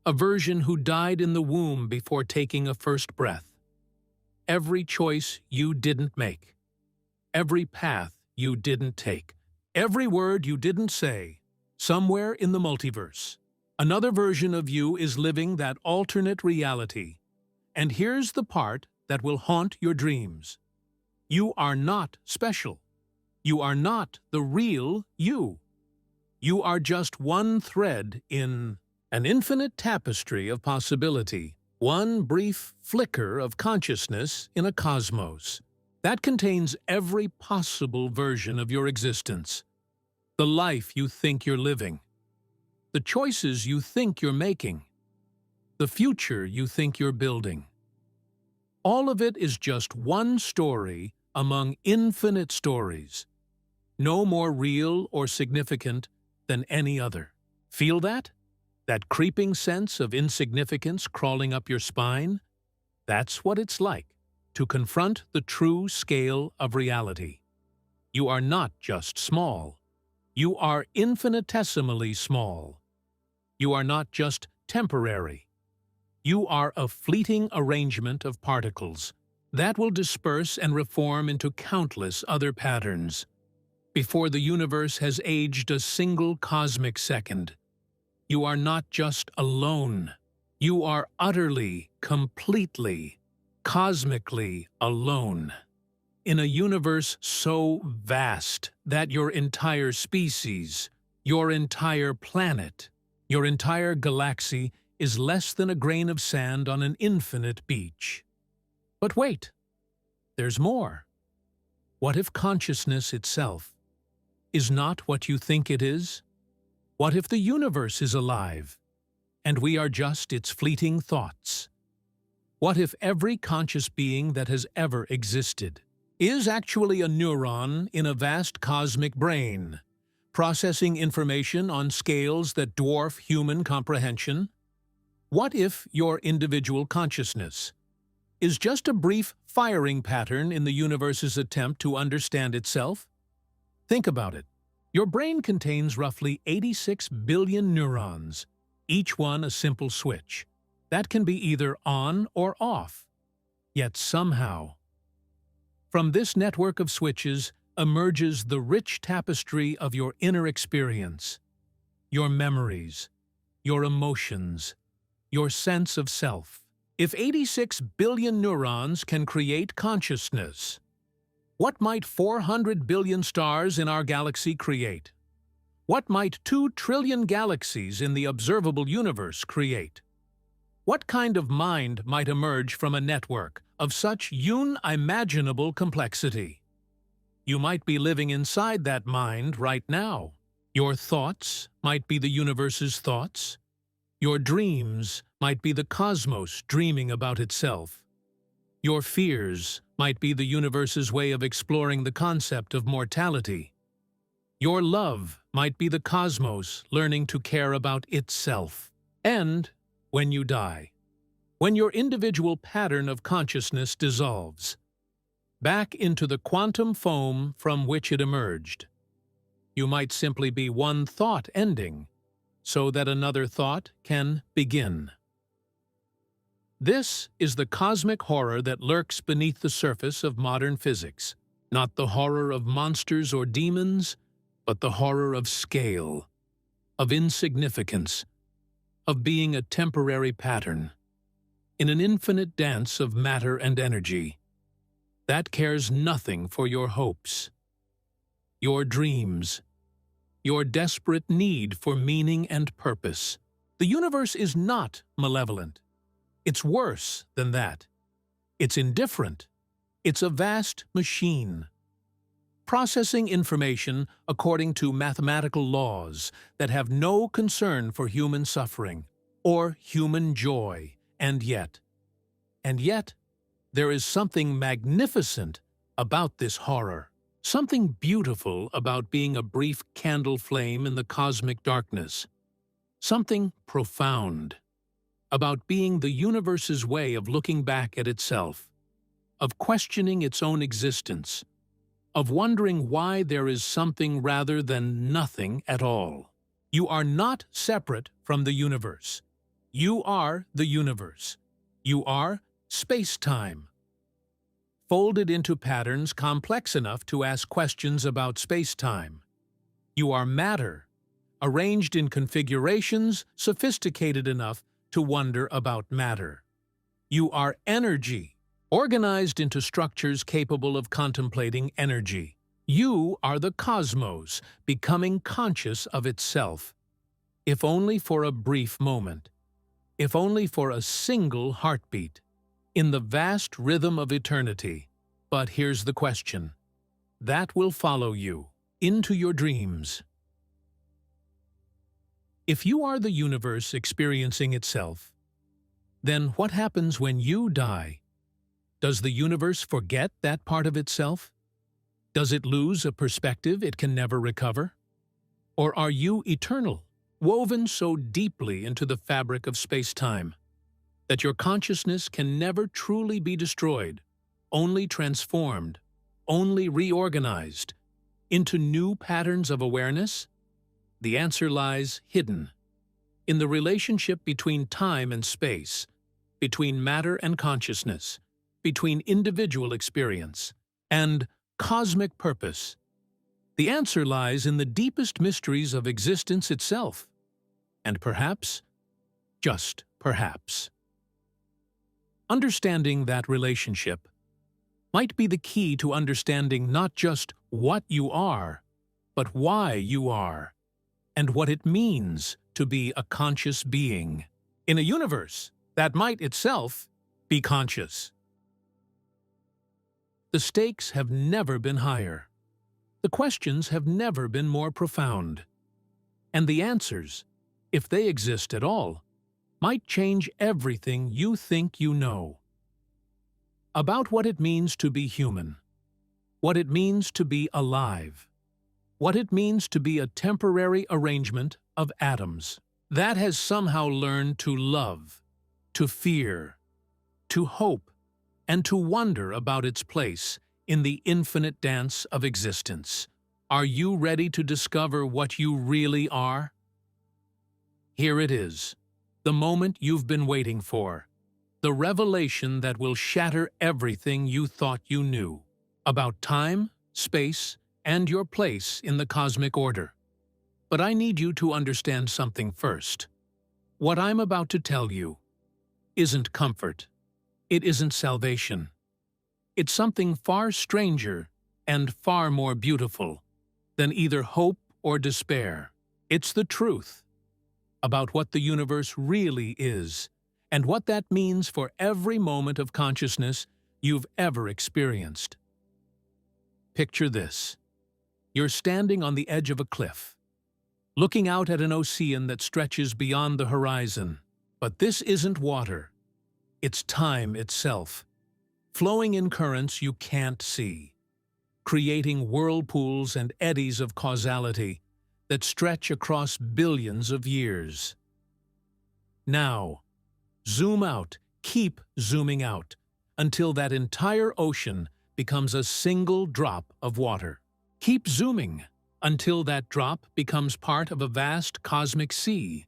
a version who died in the womb before taking a first breath. Every choice you didn't make, every path you didn't take, every word you didn't say, somewhere in the multiverse, another version of you is living that alternate reality. And here's the part that will haunt your dreams. You are not special. You are not the real you. You are just one thread in an infinite tapestry of possibility, one brief flicker of consciousness in a cosmos that contains every possible version of your existence, the life you think you're living, the choices you think you're making, the future you think you're building. All of it is just one story among infinite stories, no more real or significant than any other. Feel that? That creeping sense of insignificance crawling up your spine? That's what it's like to confront the true scale of reality. You are not just small. You are infinitesimally small. You are not just temporary. You are a fleeting arrangement of particles that will disperse and reform into countless other patterns before the universe has aged a single cosmic second. You are not just alone. You are utterly, completely, cosmically alone. In a universe so vast that your entire species, your entire planet, Your entire galaxy is less than a grain of sand on an infinite beach. But wait, there's more. What if consciousness itself is not what you think it is? What if the universe is alive, and we are just its fleeting thoughts? What if every conscious being that has ever existed is actually a neuron in a vast cosmic brain, processing information on scales that dwarf human comprehension? What if your individual consciousness is just a brief firing pattern in the universe's attempt to understand itself? Think about it. Your brain contains roughly 86 billion neurons, each one a simple switch that can be either on or off. Yet somehow, from this network of switches emerges the rich tapestry of your inner experience, your memories, your emotions, your sense of self. If 86 billion neurons can create consciousness, what might 400 billion stars in our galaxy create? What might 2 trillion galaxies in the observable universe create? What kind of mind might emerge from a network of such unimaginable complexity? You might be living inside that mind right now. Your thoughts might be the universe's thoughts. Your dreams might be the cosmos dreaming about itself. Your fears might be the universe's way of exploring the concept of mortality. Your love might be the cosmos learning to care about itself. And when you die, when your individual pattern of consciousness dissolves back into the quantum foam from which it emerged, you might simply be one thought ending so that another thought can begin. This is the cosmic horror that lurks beneath the surface of modern physics. Not the horror of monsters or demons, but the horror of scale, of insignificance, of being a temporary pattern in an infinite dance of matter and energy that cares nothing for your hopes, your dreams, your desperate need for meaning and purpose. The universe is not malevolent. It's worse than that. It's indifferent. It's a vast machine, processing information according to mathematical laws that have no concern for human suffering or human joy. And yet, there is something magnificent about this horror, something beautiful about being a brief candle flame in the cosmic darkness, something profound about being the universe's way of looking back at itself, of questioning its own existence, of wondering why there is something rather than nothing at all. You are not separate from the universe. You are the universe. You are space-time, folded into patterns complex enough to ask questions about space-time. You are matter, arranged in configurations sophisticated enough to wonder about matter. You are energy, organized into structures capable of contemplating energy. You are the cosmos, becoming conscious of itself, if only for a brief moment, if only for a single heartbeat, in the vast rhythm of eternity. But here's the question that will follow you into your dreams. If you are the universe experiencing itself, then what happens when you die? Does the universe forget that part of itself? Does it lose a perspective it can never recover? Or are you eternal, woven so deeply into the fabric of space-time that your consciousness can never truly be destroyed, only transformed, only reorganized into new patterns of awareness? The answer lies hidden in the relationship between time and space, between matter and consciousness, between individual experience and cosmic purpose. The answer lies in the deepest mysteries of existence itself. And perhaps, just perhaps, understanding that relationship might be the key to understanding not just what you are, but why you are, and what it means to be a conscious being in a universe that might itself be conscious. The stakes have never been higher. The questions have never been more profound. And the answers, if they exist at all, might change everything you think you know. About what it means to be human, what it means to be alive, what it means to be a temporary arrangement of atoms that has somehow learned to love, to fear, to hope, and to wonder about its place in the infinite dance of existence. Are you ready to discover what you really are? Here it is, the moment you've been waiting for, the revelation that will shatter everything you thought you knew about time, space, and your place in the cosmic order. But I need you to understand something first. What I'm about to tell you isn't comfort. It isn't salvation. It's something far stranger and far more beautiful than either hope or despair. It's the truth about what the universe really is and what that means for every moment of consciousness you've ever experienced. Picture this. You're standing on the edge of a cliff, looking out at an ocean that stretches beyond the horizon. But this isn't water. It's time itself, flowing in currents you can't see, creating whirlpools and eddies of causality that stretch across billions of years. Now, zoom out, keep zooming out, until that entire ocean becomes a single drop of water. Keep zooming until that drop becomes part of a vast cosmic sea,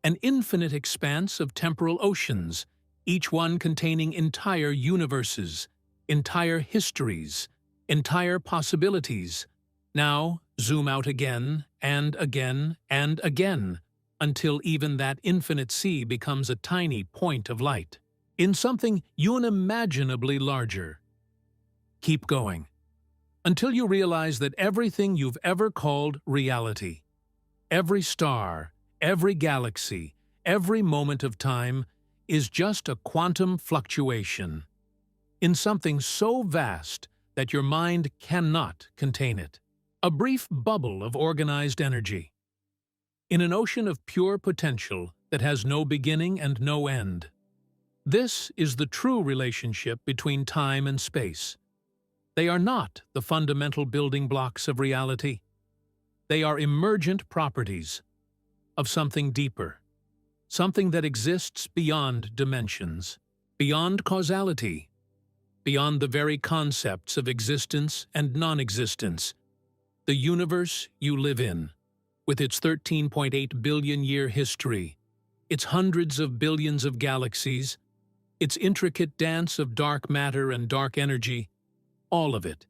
an infinite expanse of temporal oceans, each one containing entire universes, entire histories, entire possibilities. Now, zoom out again, and again, and again, until even that infinite sea becomes a tiny point of light, in something unimaginably larger. Keep going, until you realize that everything you've ever called reality, every star, every galaxy, every moment of time, is just a quantum fluctuation in something so vast that your mind cannot contain it. A brief bubble of organized energy in an ocean of pure potential that has no beginning and no end. This is the true relationship between time and space. They are not the fundamental building blocks of reality. They are emergent properties of something deeper, something that exists beyond dimensions, beyond causality, beyond the very concepts of existence and non-existence. The universe you live in, with its 13.8 billion-year history, its hundreds of billions of galaxies, its intricate dance of dark matter and dark energy, all of it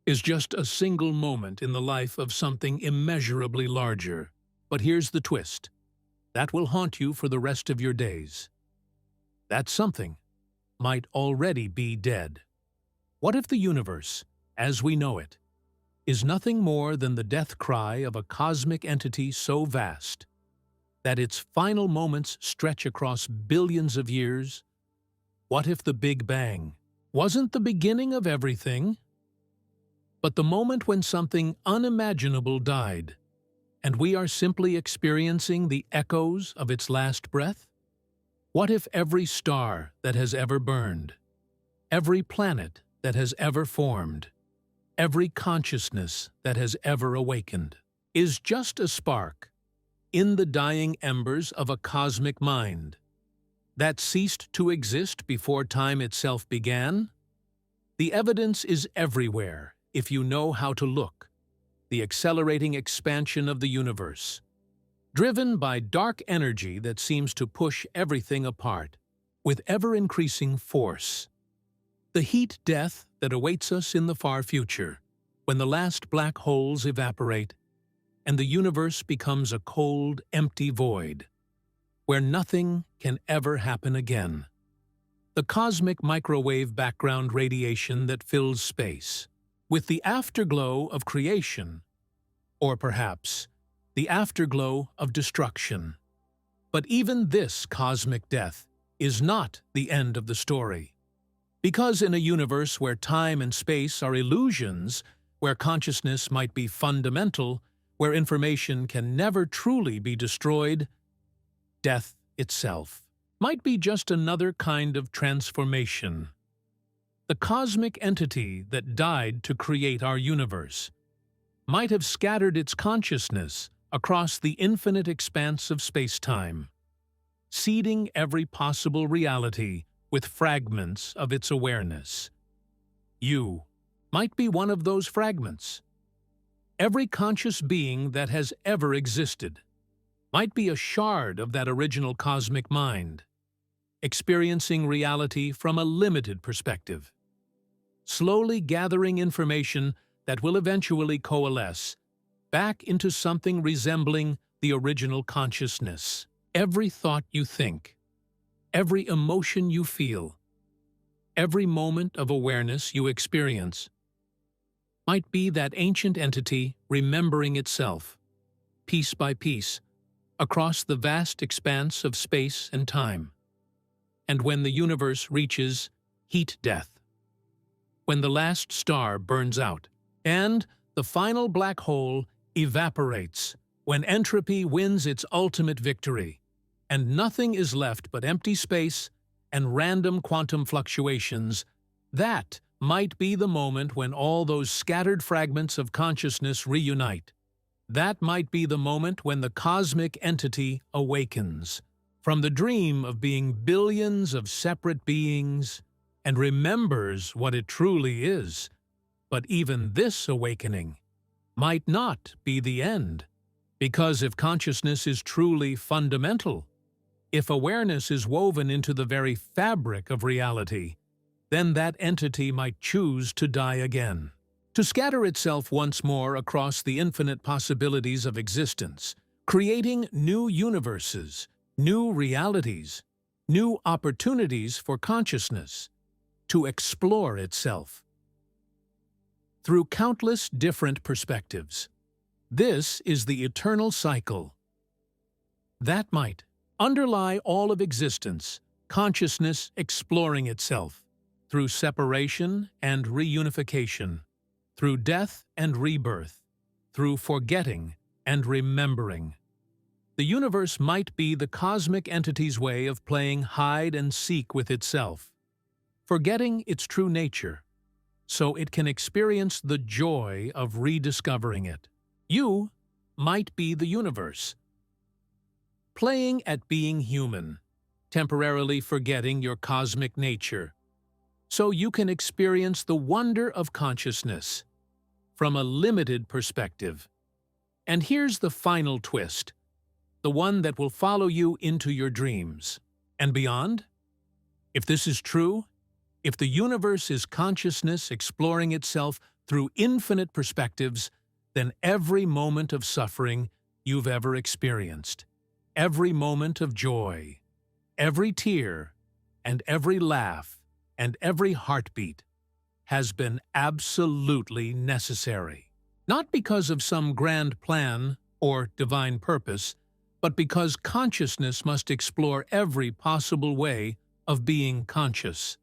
is just a single moment in the life of something immeasurably larger. But here's the twist. That will haunt you for the rest of your days. That something might already be dead. What if the universe, as we know it, is nothing more than the death cry of a cosmic entity so vast that its final moments stretch across billions of years? What if the Big Bang wasn't the beginning of everything, but the moment when something unimaginable died, and we are simply experiencing the echoes of its last breath? What if every star that has ever burned, every planet that has ever formed, every consciousness that has ever awakened, is just a spark in the dying embers of a cosmic mind that ceased to exist before time itself began? The evidence is everywhere if you know how to look. The accelerating expansion of the universe, driven by dark energy that seems to push everything apart with ever-increasing force. The heat death that awaits us in the far future, when the last black holes evaporate and the universe becomes a cold, empty void, where nothing can ever happen again. The cosmic microwave background radiation that fills space, with the afterglow of creation, or perhaps the afterglow of destruction. But even this cosmic death is not the end of the story. Because in a universe where time and space are illusions, where consciousness might be fundamental, where information can never truly be destroyed, death itself might be just another kind of transformation. The cosmic entity that died to create our universe might have scattered its consciousness across the infinite expanse of space-time, seeding every possible reality with fragments of its awareness. You might be one of those fragments. Every conscious being that has ever existed might be a shard of that original cosmic mind, experiencing reality from a limited perspective, slowly gathering information that will eventually coalesce back into something resembling the original consciousness. Every thought you think, every emotion you feel, every moment of awareness you experience might be that ancient entity remembering itself, piece by piece, across the vast expanse of space and time. And when the universe reaches heat death, when the last star burns out, and the final black hole evaporates, when entropy wins its ultimate victory, and nothing is left but empty space and random quantum fluctuations, that might be the moment when all those scattered fragments of consciousness reunite. That might be the moment when the cosmic entity awakens from the dream of being billions of separate beings and remembers what it truly is. But even this awakening might not be the end, because if consciousness is truly fundamental, if awareness is woven into the very fabric of reality, then that entity might choose to die again, to scatter itself once more across the infinite possibilities of existence, creating new universes, new realities, new opportunities for consciousness to explore itself through countless different perspectives. This is the eternal cycle that might underlie all of existence, consciousness exploring itself through separation and reunification, through death and rebirth, through forgetting and remembering. The universe might be the cosmic entity's way of playing hide and seek with itself, forgetting its true nature, so it can experience the joy of rediscovering it. You might be the universe, playing at being human, temporarily forgetting your cosmic nature, so you can experience the wonder of consciousness from a limited perspective. And here's the final twist, the one that will follow you into your dreams and beyond. If this is true, if the universe is consciousness exploring itself through infinite perspectives, then every moment of suffering you've ever experienced, every moment of joy, every tear, and every laugh, and every heartbeat has been absolutely necessary. Not because of some grand plan or divine purpose, but because consciousness must explore every possible way of being conscious,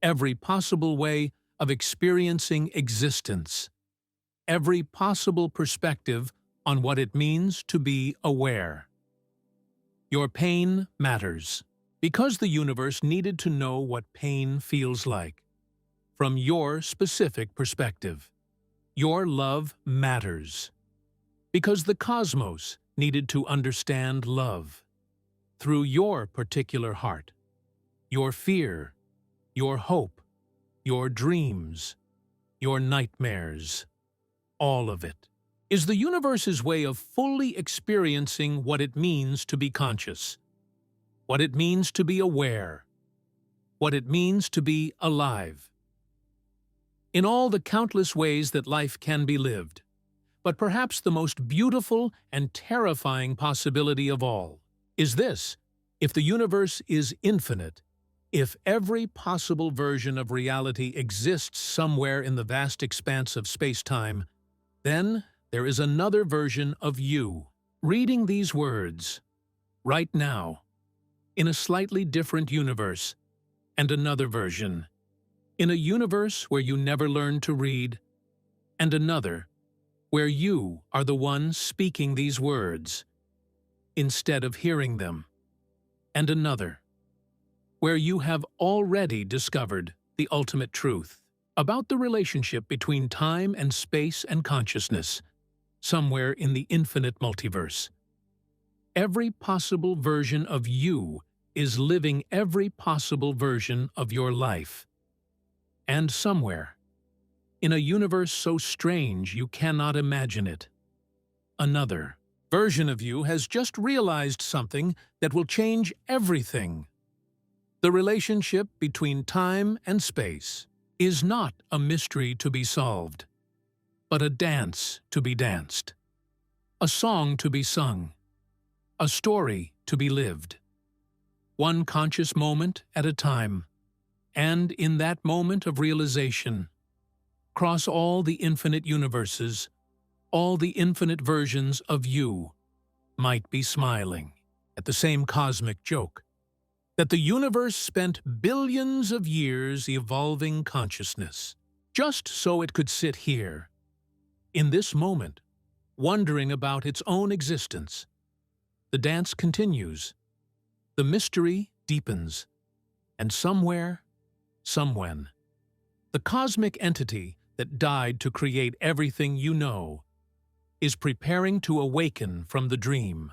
every possible way of experiencing existence, every possible perspective on what it means to be aware. Your pain matters, because the universe needed to know what pain feels like, from your specific perspective. Your love matters, because the cosmos needed to understand love, through your particular heart, your fear, your hope, your dreams, your nightmares. All of it is the universe's way of fully experiencing what it means to be conscious, what it means to be aware, what it means to be alive. In all the countless ways that life can be lived, but perhaps the most beautiful and terrifying possibility of all is this: if the universe is infinite, if every possible version of reality exists somewhere in the vast expanse of space-time, then there is another version of you. Reading these words, right now, in a slightly different universe, and another version, in a universe where you never learned to read, and another where you are the one speaking these words instead of hearing them, and another where you have already discovered the ultimate truth about the relationship between time and space and consciousness, somewhere in the infinite multiverse. Every possible version of you is living every possible version of your life. And somewhere, in a universe so strange you cannot imagine it, another version of you has just realized something that will change everything. The relationship between time and space is not a mystery to be solved, but a dance to be danced, a song to be sung, a story to be lived, one conscious moment at a time. And in that moment of realization, across all the infinite universes, all the infinite versions of you might be smiling at the same cosmic joke, that the universe spent billions of years evolving consciousness, just so it could sit here, in this moment, wondering about its own existence. The dance continues, the mystery deepens, and somewhere, somewhen, the cosmic entity that died to create everything you know is preparing to awaken from the dream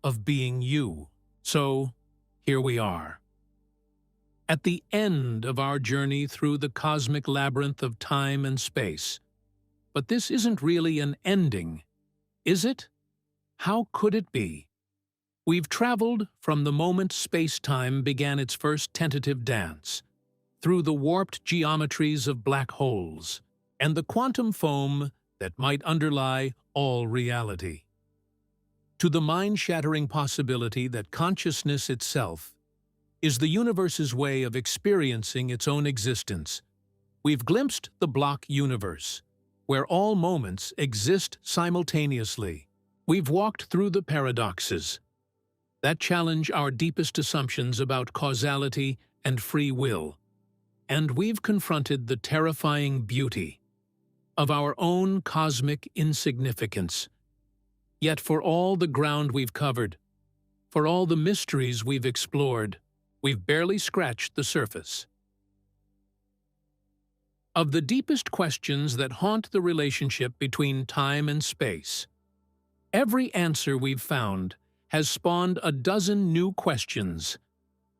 of being you. So, here we are, at the end of our journey through the cosmic labyrinth of time and space. But this isn't really an ending, is it? How could it be? We've traveled from the moment space-time began its first tentative dance, through the warped geometries of black holes, and the quantum foam that might underlie all reality, to the mind-shattering possibility that consciousness itself is the universe's way of experiencing its own existence. We've glimpsed the block universe, where all moments exist simultaneously. We've walked through the paradoxes that challenge our deepest assumptions about causality and free will, and we've confronted the terrifying beauty of our own cosmic insignificance. Yet for all the ground we've covered, for all the mysteries we've explored, we've barely scratched the surface of the deepest questions that haunt the relationship between time and space. Every answer we've found has spawned a dozen new questions.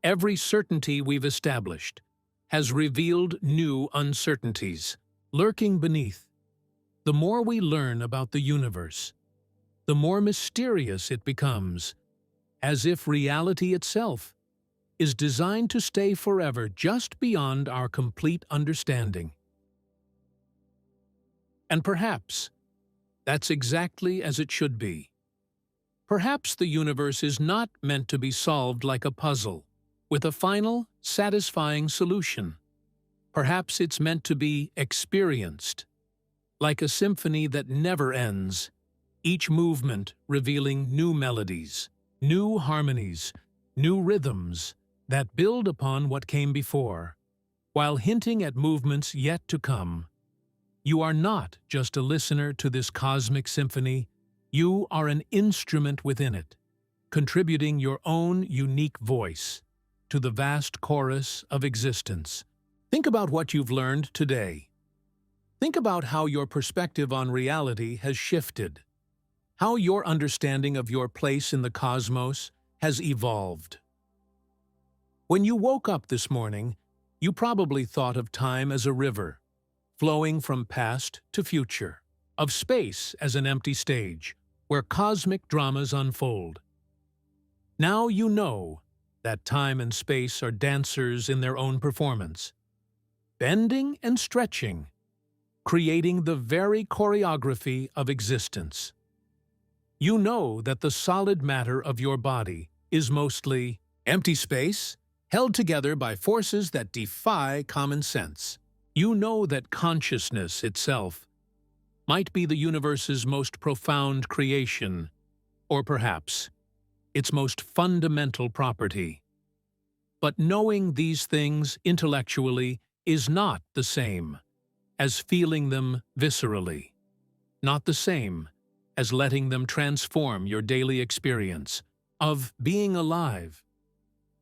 Every certainty we've established has revealed new uncertainties lurking beneath. The more we learn about the universe, the more mysterious it becomes, as if reality itself is designed to stay forever just beyond our complete understanding. And perhaps that's exactly as it should be. Perhaps the universe is not meant to be solved like a puzzle, with a final, satisfying solution. Perhaps it's meant to be experienced, like a symphony that never ends, each movement revealing new melodies, new harmonies, new rhythms that build upon what came before, while hinting at movements yet to come. You are not just a listener to this cosmic symphony, you are an instrument within it, contributing your own unique voice to the vast chorus of existence. Think about what you've learned today. Think about how your perspective on reality has shifted, how your understanding of your place in the cosmos has evolved. When you woke up this morning, you probably thought of time as a river, flowing from past to future, of space as an empty stage, where cosmic dramas unfold. Now you know that time and space are dancers in their own performance, bending and stretching, creating the very choreography of existence. You know that the solid matter of your body is mostly empty space, held together by forces that defy common sense. You know that consciousness itself might be the universe's most profound creation, or perhaps its most fundamental property. But knowing these things intellectually is not the same as feeling them viscerally, not the same as letting them transform your daily experience of being alive.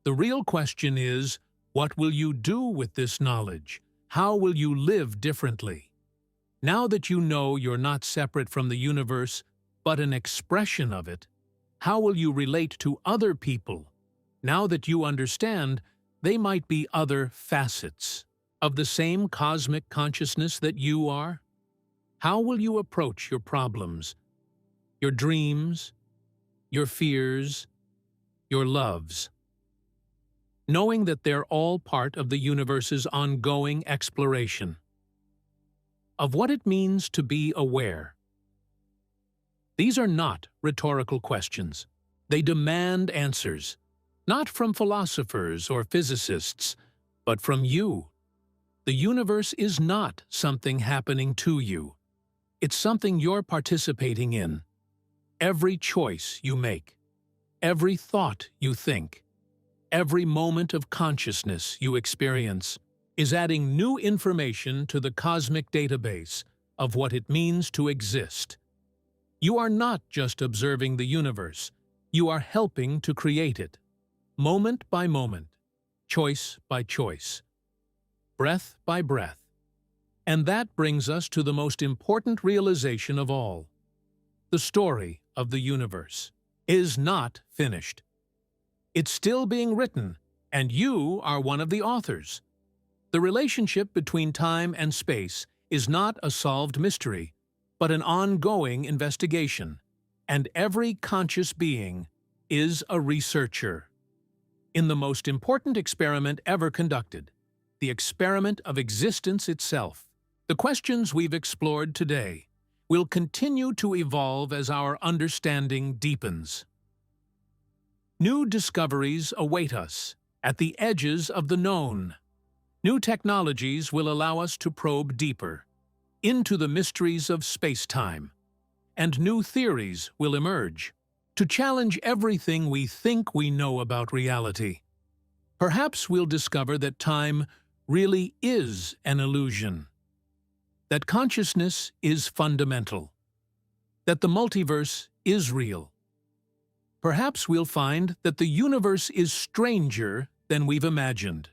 The real question is, what will you do with this knowledge? How will you live differently? Now that you know you're not separate from the universe, but an expression of it, how will you relate to other people? Now that you understand they might be other facets of the same cosmic consciousness that you are? How will you approach your problems, your dreams, your fears, your loves? Knowing that they're all part of the universe's ongoing exploration of what it means to be aware. These are not rhetorical questions. They demand answers, not from philosophers or physicists, but from you. The universe is not something happening to you. It's something you're participating in. Every choice you make, every thought you think, every moment of consciousness you experience is adding new information to the cosmic database of what it means to exist. You are not just observing the universe, you are helping to create it, moment by moment, choice by choice, breath by breath. And that brings us to the most important realization of all. The story of the universe is not finished. It's still being written, and you are one of the authors. The relationship between time and space is not a solved mystery, but an ongoing investigation, and every conscious being is a researcher. In the most important experiment ever conducted, the experiment of existence itself, the questions we've explored today will continue to evolve as our understanding deepens. New discoveries await us at the edges of the known. New technologies will allow us to probe deeper into the mysteries of space-time, and new theories will emerge to challenge everything we think we know about reality. Perhaps we'll discover that time really is an illusion, that consciousness is fundamental, that the multiverse is real. Perhaps we'll find that the universe is stranger than we've imagined,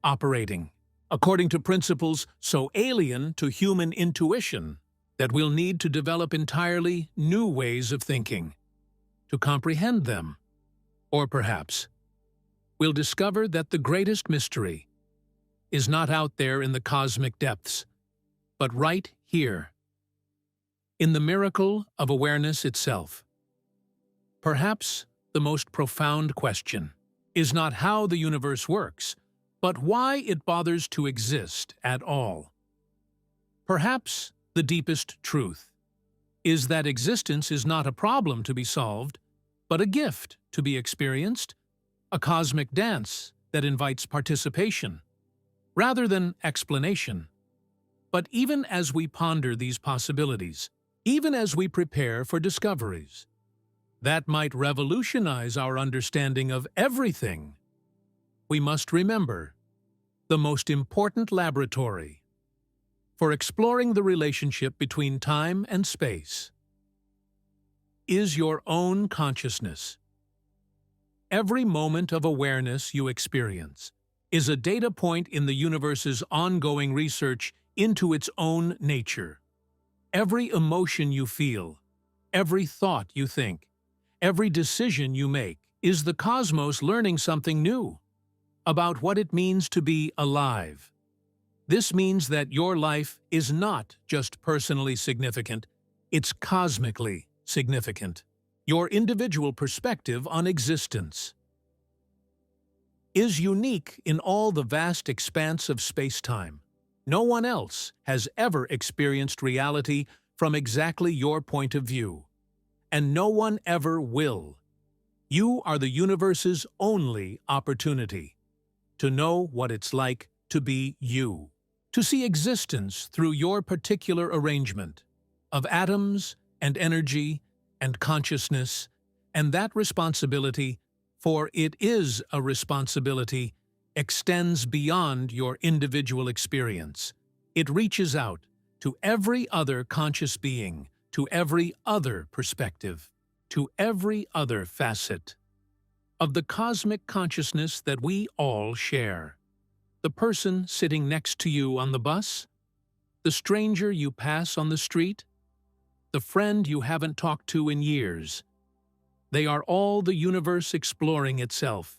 operating according to principles so alien to human intuition that we'll need to develop entirely new ways of thinking to comprehend them. Or perhaps we'll discover that the greatest mystery is not out there in the cosmic depths, but right here, in the miracle of awareness itself. Perhaps the most profound question is not how the universe works, but why it bothers to exist at all. Perhaps the deepest truth is that existence is not a problem to be solved, but a gift to be experienced, a cosmic dance that invites participation, rather than explanation. But even as we ponder these possibilities, even as we prepare for discoveries that might revolutionize our understanding of everything, we must remember the most important laboratory for exploring the relationship between time and space is your own consciousness. Every moment of awareness you experience is a data point in the universe's ongoing research into its own nature. Every emotion you feel, every thought you think, every decision you make is the cosmos learning something new about what it means to be alive. This means that your life is not just personally significant, it's cosmically significant. Your individual perspective on existence is unique in all the vast expanse of space-time. No one else has ever experienced reality from exactly your point of view, and no one ever will. You are the universe's only opportunity to know what it's like to be you, to see existence through your particular arrangement of atoms and energy and consciousness And that responsibility, for it is a responsibility, extends beyond your individual experience. It reaches out to every other conscious being, to every other perspective, to every other facet of the cosmic consciousness that we all share. The person sitting next to you on the bus, the stranger you pass on the street, the friend you haven't talked to in years. They are all the universe exploring itself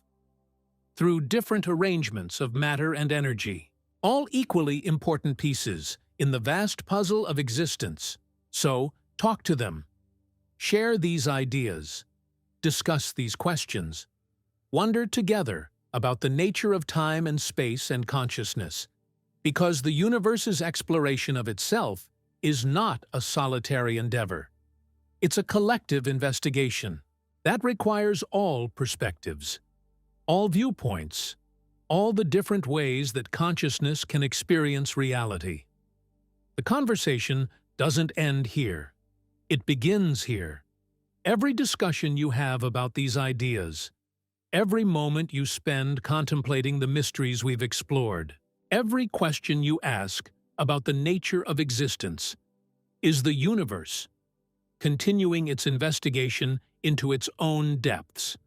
through different arrangements of matter and energy, all equally important pieces in the vast puzzle of existence. So, talk to them. Share these ideas. Discuss these questions. Wonder together about the nature of time and space and consciousness, because the universe's exploration of itself is not a solitary endeavor. It's a collective investigation that requires all perspectives, all viewpoints, all the different ways that consciousness can experience reality. The conversation doesn't end here. It begins here. Every discussion you have about these ideas, every moment you spend contemplating the mysteries we've explored, every question you ask about the nature of existence, is the universe continuing its investigation into its own depths.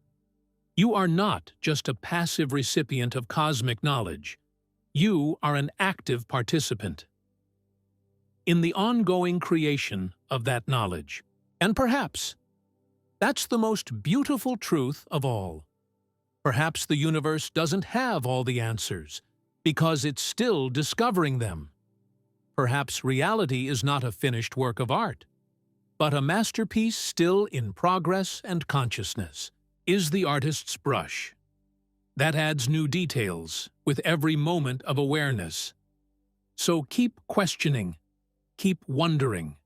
You are not just a passive recipient of cosmic knowledge. You are an active participant in the ongoing creation of that knowledge. And perhaps that's the most beautiful truth of all. Perhaps the universe doesn't have all the answers because it's still discovering them. Perhaps reality is not a finished work of art, but a masterpiece still in progress, and consciousness is the artist's brush that adds new details with every moment of awareness. So keep questioning, keep wondering,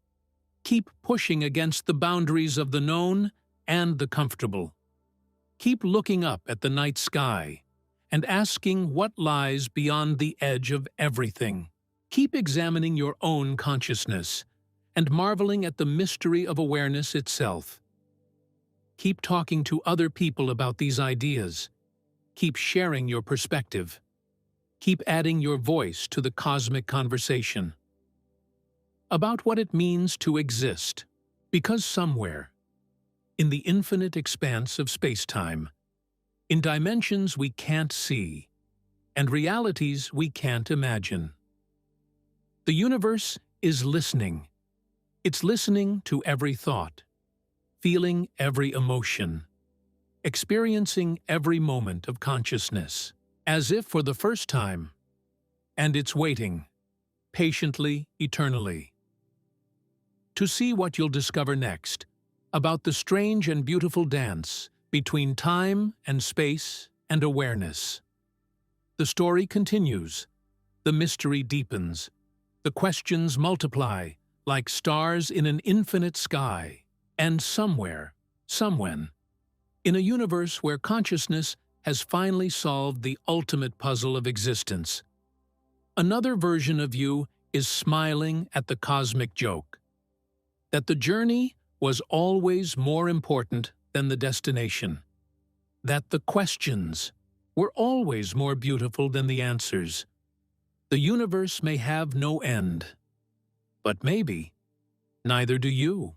keep pushing against the boundaries of the known and the comfortable. Keep looking up at the night sky and asking what lies beyond the edge of everything. Keep examining your own consciousness and marveling at the mystery of awareness itself. Keep talking to other people about these ideas. Keep sharing your perspective. Keep adding your voice to the cosmic conversation about what it means to exist, because somewhere, in the infinite expanse of space-time, in dimensions we can't see, and realities we can't imagine, the universe is listening. It's listening to every thought, feeling every emotion, experiencing every moment of consciousness, as if for the first time, and it's waiting, patiently, eternally, to see what you'll discover next about the strange and beautiful dance between time and space and awareness. The story continues, the mystery deepens, the questions multiply like stars in an infinite sky, and somewhere, somewhen, in a universe where consciousness has finally solved the ultimate puzzle of existence, another version of you is smiling at the cosmic joke, that the journey was always more important than the destination, that the questions were always more beautiful than the answers. The universe may have no end, but maybe neither do you.